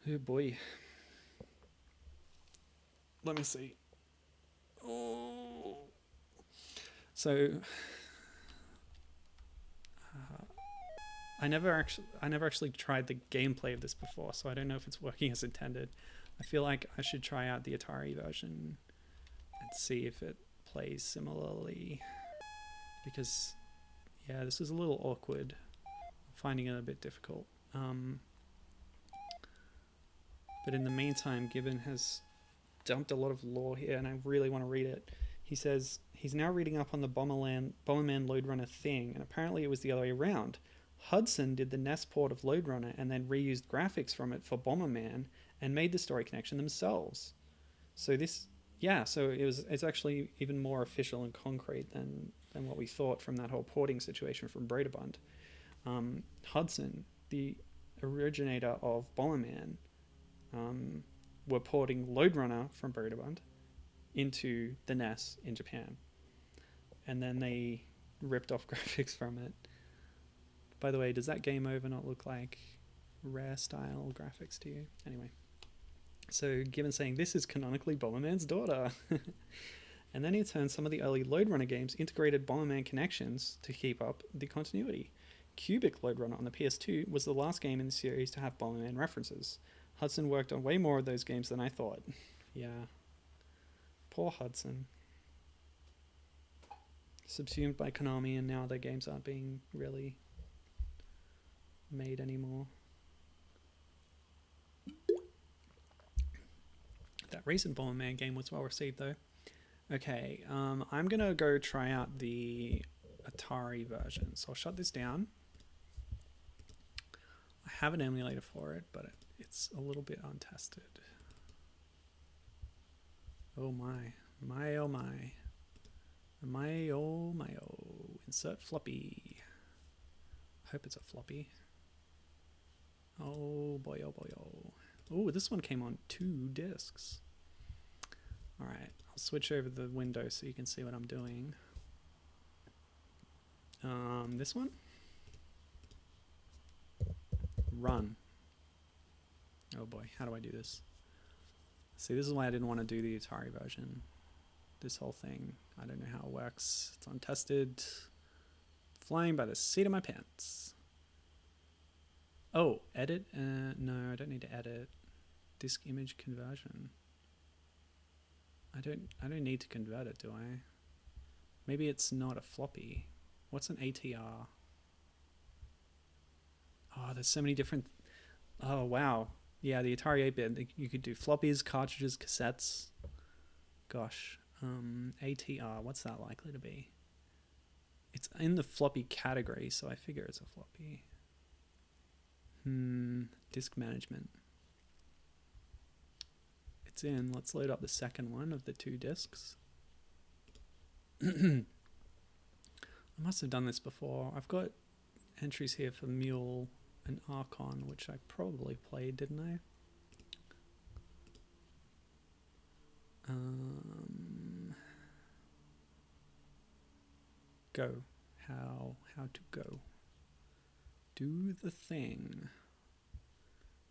Oh boy. Let me see. Oh. So I never actually tried the gameplay of this before, so I don't know if it's working as intended. I feel like I should try out the Atari version and see if it plays similarly, because yeah, this is a little awkward. I'm finding it a bit difficult. But in the meantime, Gibbon has dumped a lot of lore here, and I really want to read it. He says he's now reading up on the Bomberman Lode Runner thing, and apparently it was the other way around. Hudson did the NES port of Lode Runner and then reused graphics from it for Bomberman and made the story connection themselves. So this, yeah, so it's actually even more official and concrete than what we thought from that whole porting situation from Bredabund. Hudson, the originator of Bomberman, were porting Lode Runner from Bredabund into the NES in Japan, and then they ripped off graphics from it. By the way, does that Game Over not look like Rare style graphics to you? Anyway, so Gibbon saying this is canonically Bomberman's daughter. And then he turns some of the early Lode Runner games integrated Bomberman connections to keep up the continuity. Cubic Lode Runner on the PS2 was the last game in the series to have Bomberman references. Hudson worked on way more of those games than I thought. Yeah. Poor Hudson. Subsumed by Konami, and now their games aren't being really made anymore. That recent Bomberman game was well received though. Okay, I'm gonna go try out the Atari version. So I'll shut this down. I have an emulator for it, but it's a little bit untested. Oh my. My oh my. My oh my oh. Insert floppy. Hope it's a floppy. Oh boy, oh boy, oh. Oh, this one came on 2 discs. Alright, I'll switch over the window so you can see what I'm doing. This one? Run. Oh boy, how do I do this? See, this is why I didn't want to do the Atari version. This whole thing, I don't know how it works. It's untested. Flying by the seat of my pants. Oh, edit? No, I don't need to edit. Disk image conversion. I don't need to convert it, do I? Maybe it's not a floppy. What's an ATR? Oh, there's so many different... Oh, wow. Yeah, the Atari 8-bit, you could do floppies, cartridges, cassettes. Gosh. ATR, what's that likely to be? It's in the floppy category, so I figure it's a floppy. Disk management. it's in. Let's load up the second one of the 2 discs. I must have done this before. I've got entries here for Mule and Archon, which I probably played, didn't I? Go. How to go. Do the thing.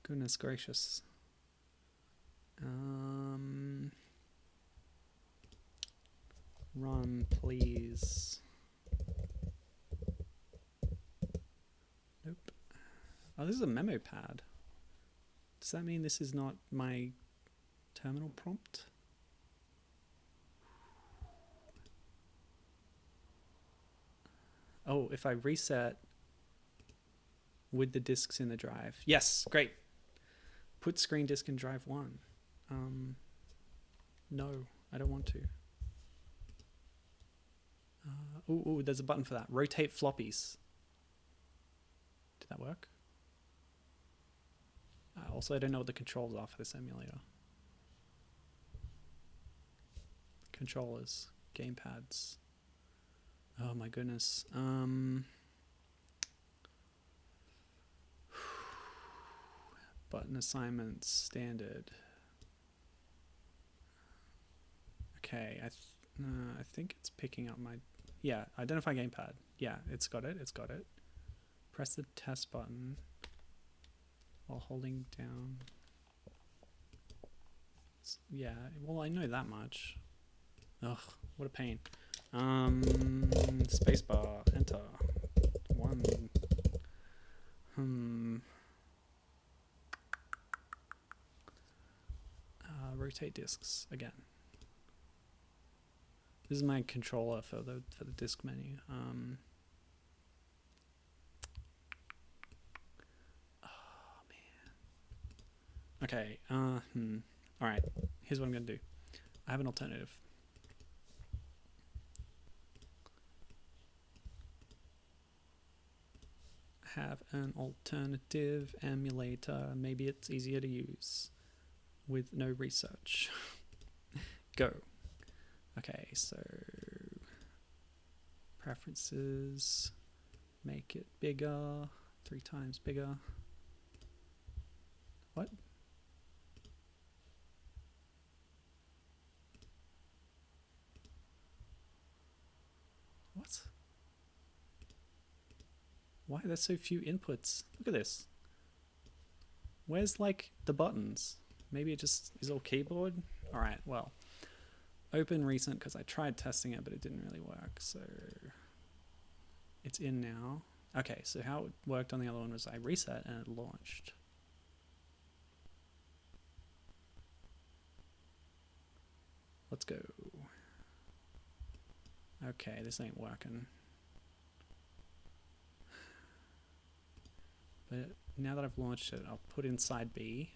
Goodness gracious. Run, please. Nope. Oh, this is a memo pad. Does that mean this is not my terminal prompt? Oh, if I reset with the disks in the drive. Yes, great. Put screen disk in drive 1. No, I don't want to. Ooh, there's a button for that. Rotate floppies. Did that work? Also, I don't know what the controls are for this emulator. Controllers, gamepads. Oh my goodness. Button assignments, standard. Okay, I think it's picking up my... Yeah, identify gamepad. Yeah, it's got it. Press the test button while holding down. Yeah, well, I know that much. Ugh, what a pain. Spacebar, enter. 1. Rotate disks again. This is my controller for the disk menu. Oh man. Okay. All right. Here's what I'm gonna do. I have an alternative. Have an alternative emulator. Maybe it's easier to use with no research. Go. Okay, so preferences, make it bigger, 3 times bigger. What? What? Why are there so few inputs? Look at this. Where's like the buttons? Maybe it just is all keyboard? Alright, well. Open recent because I tried testing it but it didn't really work, so it's in now. Okay, so how it worked on the other one was I reset and it launched. Let's go. Okay, this ain't working. But now that I've launched it, I'll put inside B.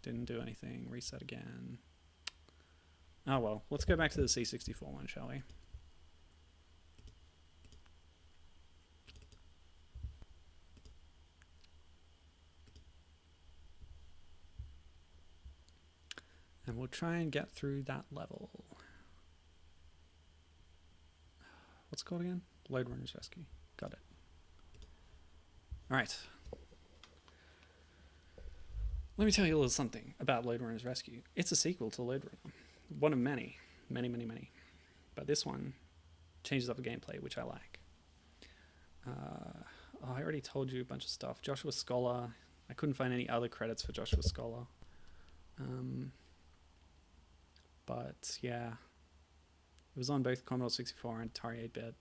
Didn't do anything. Reset again. Oh well, let's go back to the C64 one, shall we? And we'll try and get through that level. What's it called again? Lode Runner's Rescue. Got it. Alright. Let me tell you a little something about Lode Runner's Rescue. It's a sequel to Lode Runner. One of many. Many. But this one changes up the gameplay, which I like. I already told you a bunch of stuff. Joshua Scholar. I couldn't find any other credits for Joshua Scholar. But yeah. It was on both Commodore 64 and Atari 8-bit.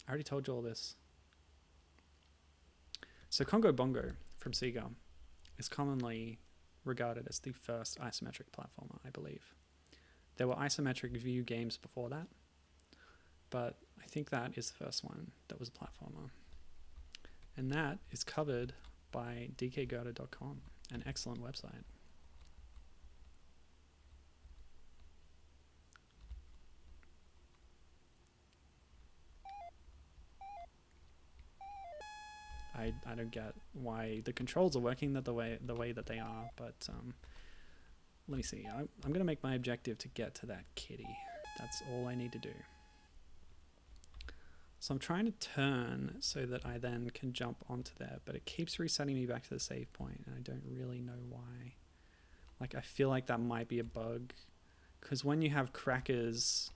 I already told you all this. So Congo Bongo from Sega is commonly regarded as the first isometric platformer, I believe. There were isometric view games before that, but I think that is the first one that was a platformer. And that is covered by dkgerda.com, an excellent website. I don't get why the controls are working the way that they are, but let me see. I'm gonna make my objective to get to that kitty. That's all I need to do. So I'm trying to turn so that I then can jump onto there, but it keeps resetting me back to the save point, and I don't really know why. Like, I feel like that might be a bug, because when you have crackers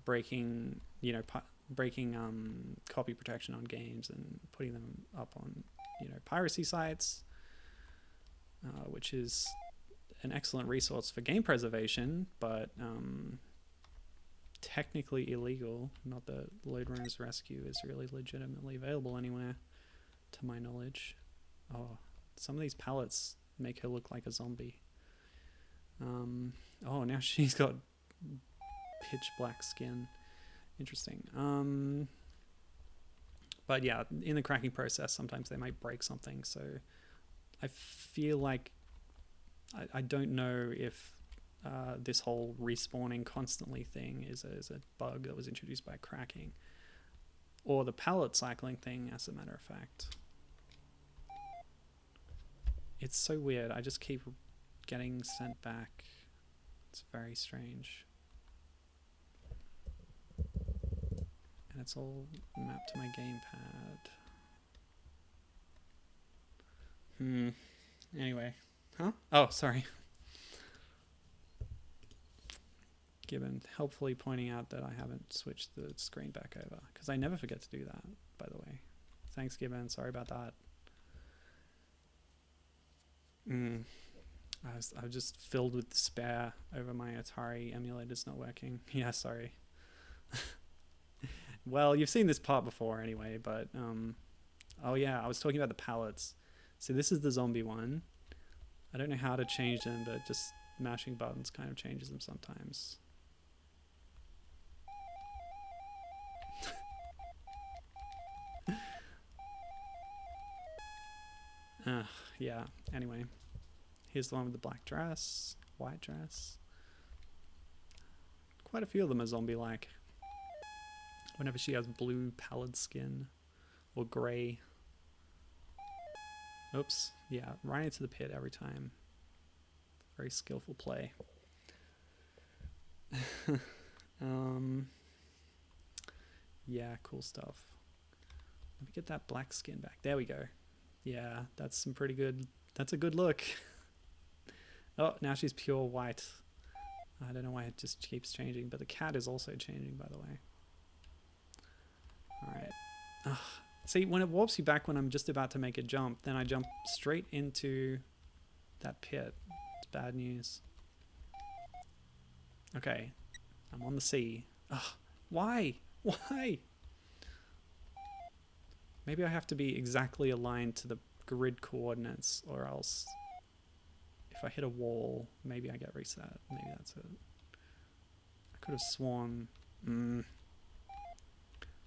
breaking, you know, breaking copy protection on games and putting them up on, you know, piracy sites, which is an excellent resource for game preservation, but technically illegal. Not that Lode Runner's Rescue is really legitimately available anywhere, to my knowledge. Oh, some of these palettes make her look like a zombie. Oh, now she's got pitch black skin. Interesting. But yeah, in the cracking process, sometimes they might break something. So I feel like I don't know if this whole respawning constantly thing is a bug that was introduced by cracking, or the pallet cycling thing, as a matter of fact. It's so weird. I just keep getting sent back. It's very strange. And it's all mapped to my gamepad. Anyway. Huh? Oh, sorry. Gibbon helpfully pointing out that I haven't switched the screen back over, because I never forget to do that, by the way. Thanks, Gibbon. Sorry about that. I was just filled with despair over my Atari emulators not working. Yeah, sorry. Well, you've seen this part before anyway, but oh yeah, I was talking about the palettes. So this is the zombie one. I don't know how to change them, but just mashing buttons kind of changes them sometimes. Yeah, anyway. Here's the one with the black dress, white dress. Quite a few of them are zombie-like. Whenever she has blue pallid skin or grey. Oops, yeah, right into the pit every time. Very skillful play. Yeah, cool stuff. Let me get that black skin back. There we go. Yeah, that's some pretty good. That's a good look. Oh, now she's pure white. I don't know why it just keeps changing, but the cat is also changing, by the way. Alright. See, when it warps you back when I'm just about to make a jump, then I jump straight into that pit. It's bad news. Okay. I'm on the sea. Ugh. Why? Why? Maybe I have to be exactly aligned to the grid coordinates, or else if I hit a wall, maybe I get reset. Maybe that's it. I could have sworn.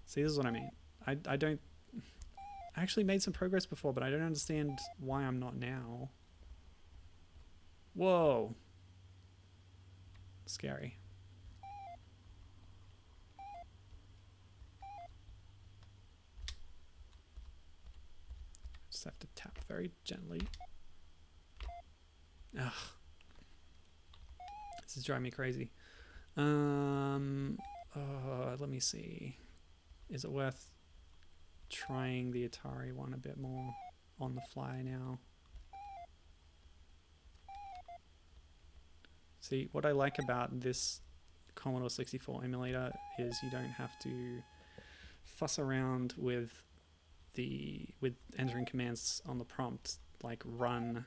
See, this is what I mean. I don't... I actually made some progress before, but I don't understand why I'm not now. Whoa. Scary. Just have to tap very gently. Ugh. This is driving me crazy. Let me see. Is it worth trying the Atari one a bit more on the fly now? See, what I like about this Commodore 64 emulator is you don't have to fuss around with entering commands on the prompt, like run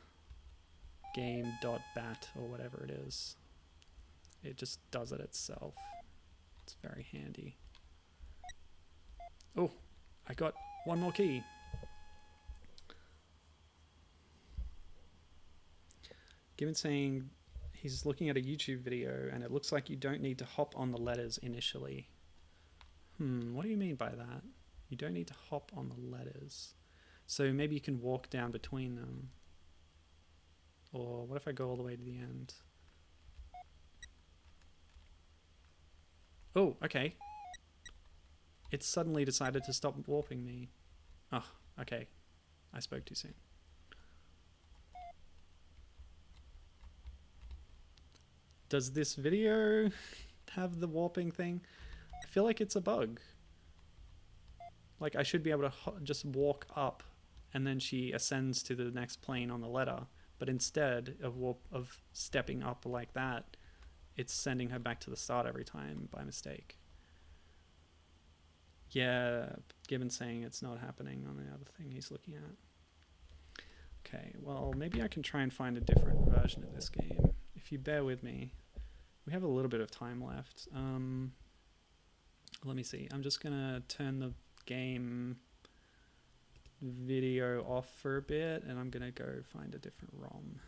game.bat or whatever it is. It just does it itself. It's very handy. Oh, I got one more key. Given saying he's looking at a YouTube video and it looks like you don't need to hop on the letters initially. What do you mean by that? You don't need to hop on the letters. So maybe you can walk down between them. Or what if I go all the way to the end? Oh, okay. It suddenly decided to stop warping me. Oh, okay. I spoke too soon. Does this video have the warping thing? I feel like it's a bug. Like I should be able to just walk up and then she ascends to the next plane on the ladder. But instead of stepping up like that, it's sending her back to the start every time by mistake. Yeah, Gibbon's saying it's not happening on the other thing he's looking at. Okay, well, maybe I can try and find a different version of this game. If you bear with me, we have a little bit of time left. Let me see. I'm just going to turn the game video off for a bit, and I'm going to go find a different ROM.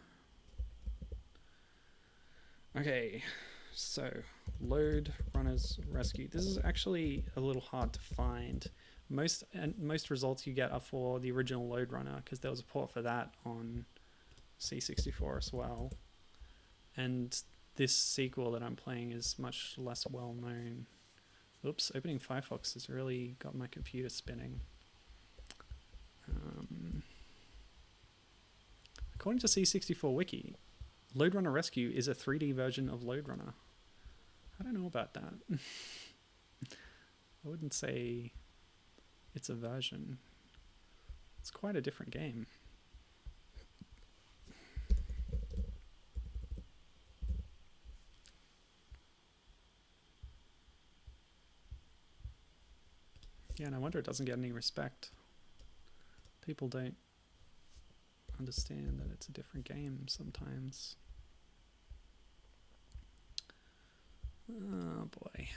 Okay, so Load Runners Rescue. This is actually a little hard to find. Most results you get are for the original Load Runner, because there was a port for that on C64 as well. And this sequel that I'm playing is much less well known. Oops, opening Firefox has really got my computer spinning. According to C64 Wiki, Load Runner Rescue is a 3D version of Load Runner. I don't know about that. I wouldn't say it's a version. It's quite a different game. Yeah, no wonder it doesn't get any respect. People don't understand that it's a different game sometimes. Oh boy.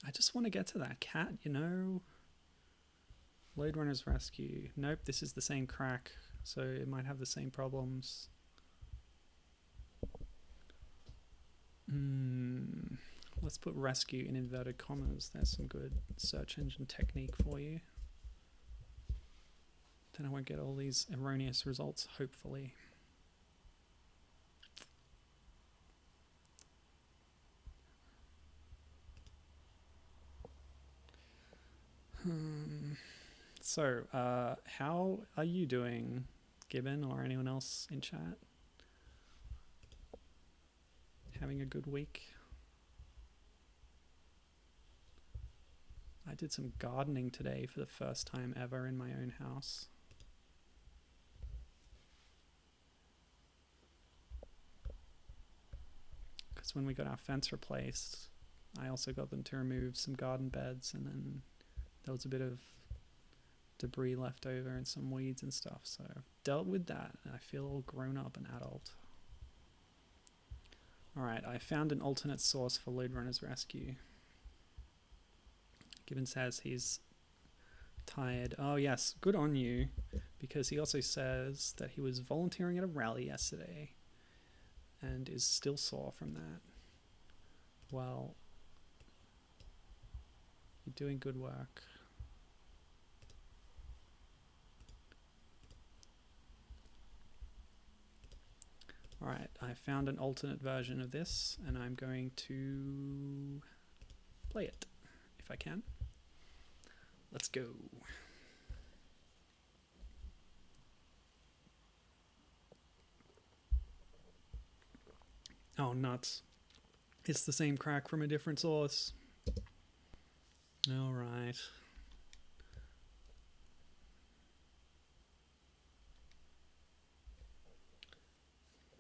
I just want to get to that cat, you know? Load Runners Rescue. Nope, this is the same crack, so it might have the same problems. Let's put rescue in inverted commas. There's some good search engine technique for you. Then I won't get all these erroneous results, hopefully. So, how are you doing, Gibbon, or anyone else in chat? Having a good week? I did some gardening today for the first time ever in my own house. Because when we got our fence replaced, I also got them to remove some garden beds, and then there was a bit of debris left over and some weeds and stuff. So I've dealt with that, and I feel all grown up and adult. Alright, I found an alternate source for Load Runners Rescue. Gibbon says he's tired. Oh yes, good on you, because he also says that he was volunteering at a rally yesterday and is still sore from that. Well, you're doing good work. Alright, I found an alternate version of this, and I'm going to play it, if I can. Let's go. Oh, nuts. It's the same crack from a different source. Alright.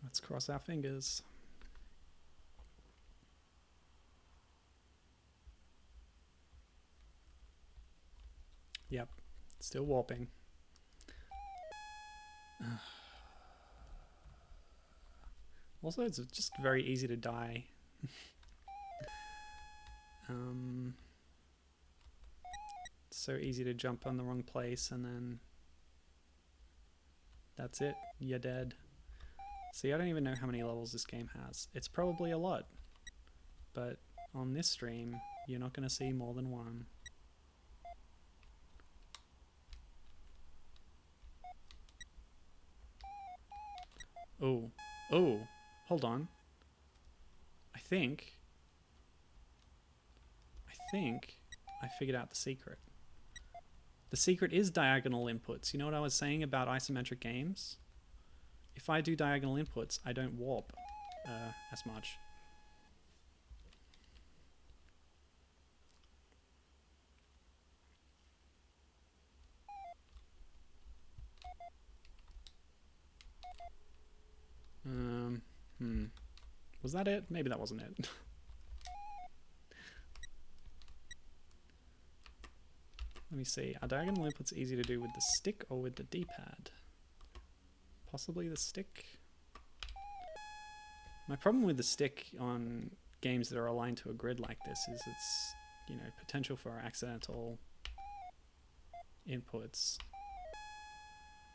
Let's cross our fingers. Yep, still warping. Also, it's just very easy to die. So easy to jump on the wrong place and then that's it, you're dead. See, I don't even know how many levels this game has. It's probably a lot, but on this stream, you're not going to see more than one. Oh, hold on. I think I figured out the secret. The secret is diagonal inputs. You know what I was saying about isometric games? If I do diagonal inputs, I don't warp as much. Was that it? Maybe that wasn't it. Let me see. Are diagonal inputs easy to do with the stick or with the D-pad? Possibly the stick. My problem with the stick on games that are aligned to a grid like this is its, you know, potential for accidental inputs.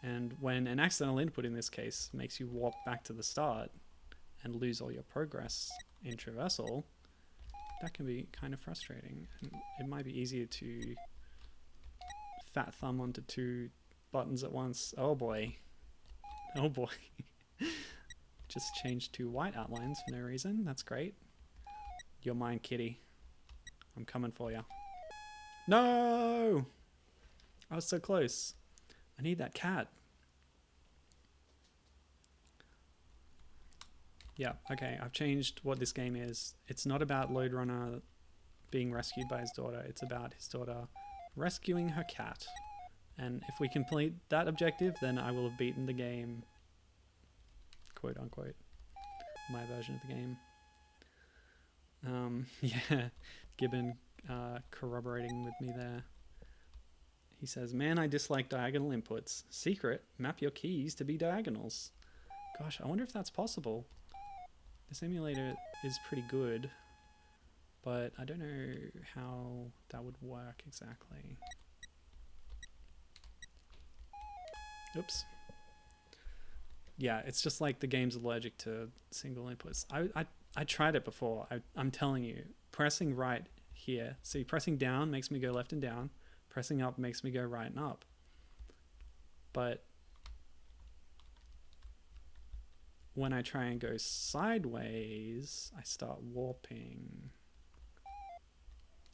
And when an accidental input in this case makes you warp back to the start and lose all your progress in traversal, that can be kind of frustrating. And it might be easier to fat thumb onto 2 buttons at once. Oh boy. Oh boy. Just changed 2 white outlines for no reason. That's great. You're mine, kitty. I'm coming for you. No! I was so close. I need that cat. Yeah, okay, I've changed what this game is. It's not about Lode Runner being rescued by his daughter. It's about his daughter rescuing her cat. And if we complete that objective, then I will have beaten the game. Quote unquote. My version of the game. Yeah, Gibbon corroborating with me there. He says, man, I dislike diagonal inputs. Secret, map your keys to be diagonals. Gosh, I wonder if that's possible. This emulator is pretty good, but I don't know how that would work exactly. Oops. Yeah, it's just like the game's allergic to single inputs. I tried it before. I'm telling you, pressing right here. See, pressing down makes me go left and down. Pressing up makes me go right and up. But when I try and go sideways, I start warping.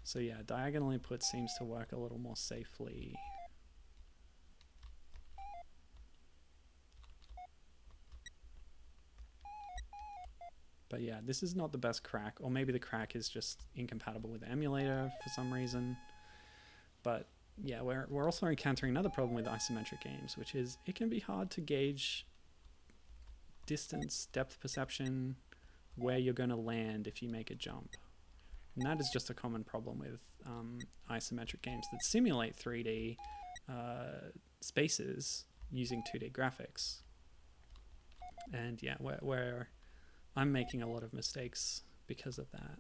So yeah, diagonal input seems to work a little more safely. But yeah, this is not the best crack, or maybe the crack is just incompatible with the emulator for some reason. But yeah, we're also encountering another problem with isometric games, which is it can be hard to gauge distance, depth perception, where you're going to land if you make a jump. And that is just a common problem with isometric games that simulate 3D spaces using 2D graphics. And yeah, where I'm making a lot of mistakes because of that.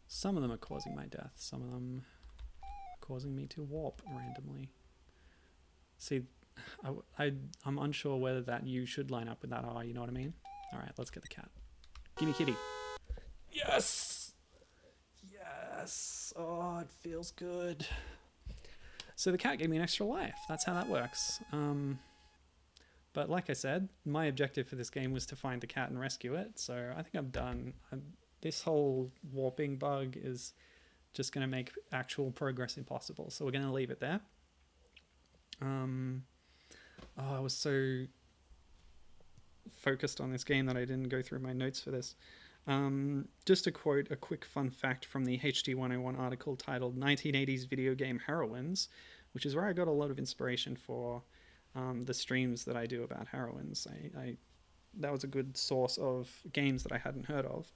Some of them are causing my death, some of them causing me to warp randomly. See, I'm unsure whether that U should line up with that R, you know what I mean? Alright, let's get the cat. Gimme kitty. Yes! Yes! Oh, it feels good. So the cat gave me an extra life. That's how that works. But like I said, my objective for this game was to find the cat and rescue it, so I think I'm done. This whole warping bug is just going to make actual progress impossible, so we're going to leave it there. I was so focused on this game that I didn't go through my notes for this. Just to quote a quick fun fact from the HD101 article titled 1980s Video Game Heroines, which is where I got a lot of inspiration for the streams that I do about heroines. That was a good source of games that I hadn't heard of.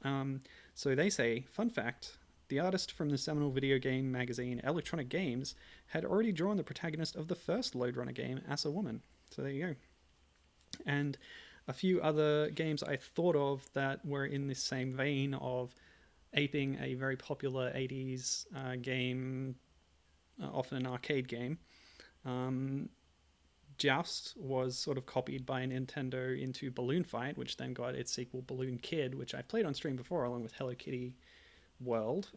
So they say, fun fact, the artist from the seminal video game magazine Electronic Games had already drawn the protagonist of the first Lode Runner game as a woman. So there you go. And a few other games I thought of that were in this same vein of aping a very popular 80s game, often an arcade game. Joust was sort of copied by Nintendo into Balloon Fight, which then got its sequel Balloon Kid, which I've played on stream before along with Hello Kitty World,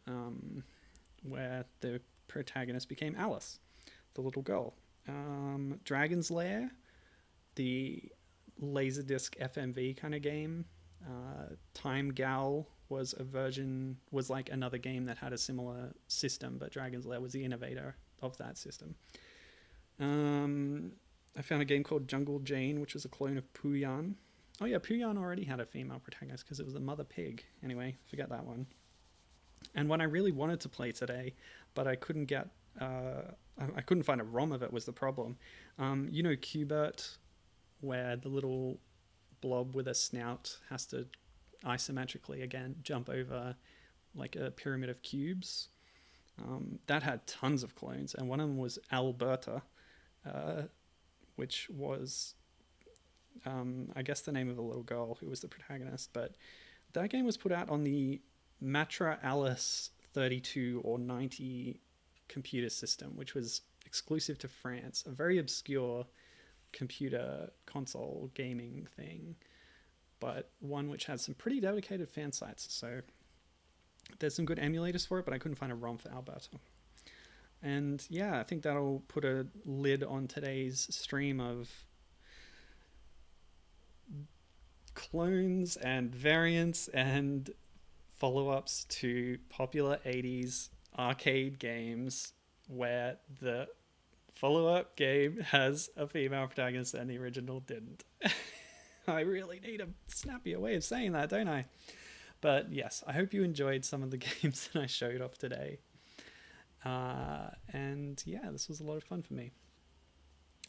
where the protagonist became Alice, the little girl. Dragon's Lair, the Laserdisc FMV kind of game. Time Gal was like another game that had a similar system, but Dragon's Lair was the innovator. of that system. I found a game called Jungle Jane, which was a clone of Puyan. Oh yeah, Puyan already had a female protagonist because it was a mother pig. Anyway, forget that one. And one I really wanted to play today, but I couldn't get. I couldn't find a ROM of it. Was the problem? You know, Qbert, where the little blob with a snout has to isometrically again jump over like a pyramid of cubes. That had tons of clones, and one of them was Alberta, which was, I guess, the name of the little girl who was the protagonist. But that game was put out on the Matra Alice 32 or 90 computer system, which was exclusive to France, a very obscure computer console gaming thing, but one which had some pretty dedicated fan sites. So there's some good emulators for it, but I couldn't find a ROM for Alberta. And yeah, I think that'll put a lid on today's stream of clones and variants and follow-ups to popular 80s arcade games where the follow-up game has a female protagonist and the original didn't. I really need a snappier way of saying that, don't I? But yes, I hope you enjoyed some of the games that I showed off today. And yeah, this was a lot of fun for me.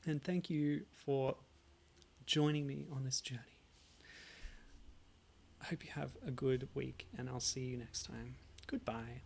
And thank you for joining me on this journey. I hope you have a good week, and I'll see you next time. Goodbye.